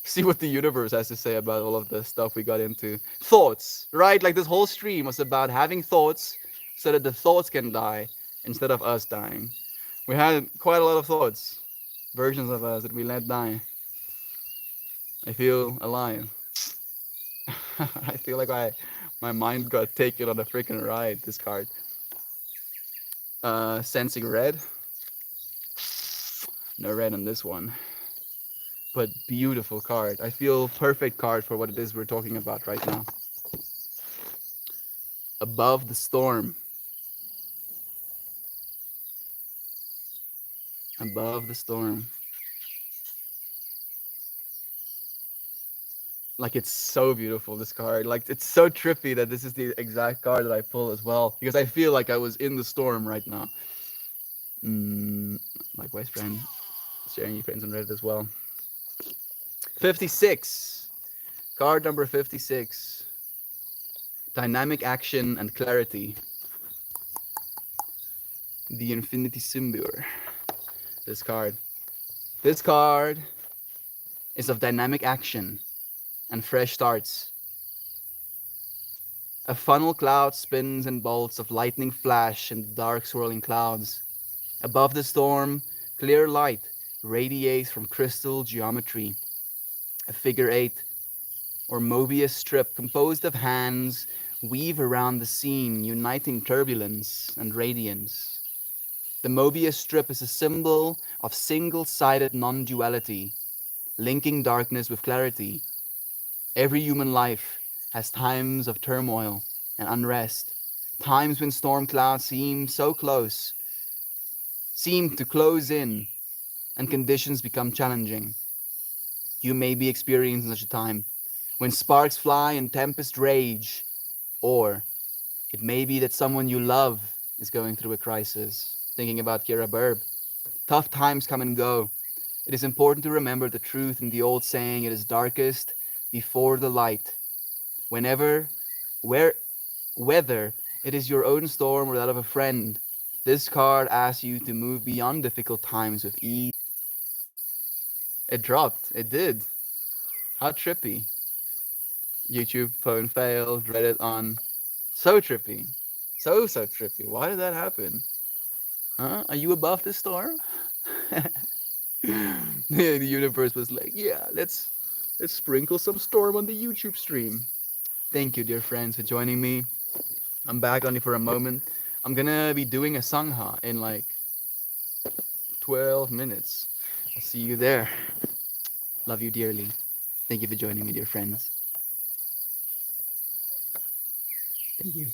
see what the universe has to say about all of the stuff we got into. Thoughts, right? Like this whole stream was about having thoughts so that the thoughts can die instead of us dying. We had quite a lot of thoughts, versions of us that we let die. I feel alive. I feel like my mind got taken on a freaking ride. This card. Sensing red. No red on this one. But beautiful card. I feel perfect card for what it is we're talking about right now. Above the storm. Above the storm. Like it's so beautiful, this card. Like it's so trippy that this is the exact card that I pull as well. Because I feel like I was in the storm right now. Likewise, friend. Sharing your friends on Reddit as well. 56. Card number 56. Dynamic action and clarity. The Infinity Symbiote. This card. This card is of dynamic action and fresh starts. A funnel cloud spins and bolts of lightning flash in the dark swirling clouds. Above the storm, clear light radiates from crystal geometry. A figure eight or Mobius strip composed of hands weave around the scene, uniting turbulence and radiance. The Mobius strip is a symbol of single-sided non-duality, linking darkness with clarity. Every human life has times of turmoil and unrest, times when storm clouds seem to close in, and conditions become challenging. You may be experiencing such a time when sparks fly and tempests rage, or it may be that someone you love is going through a crisis. Thinking about Kira Burb. Tough times come and go. It is important to remember the truth in the old saying, it is darkest before the light. Whenever, where, whether it is your own storm or that of a friend, this card asks you to move beyond difficult times with ease. It dropped. It did. How trippy. YouTube phone failed, Reddit on. So trippy. So trippy. Why did that happen? Huh? Are you above the storm? The universe was like, yeah, let's sprinkle some storm on the YouTube stream. Thank you, dear friends, for joining me. I'm back only for a moment. I'm gonna be doing a sangha in like 12 minutes. I'll see you there. Love you dearly. Thank you for joining me, dear friends. Thank you.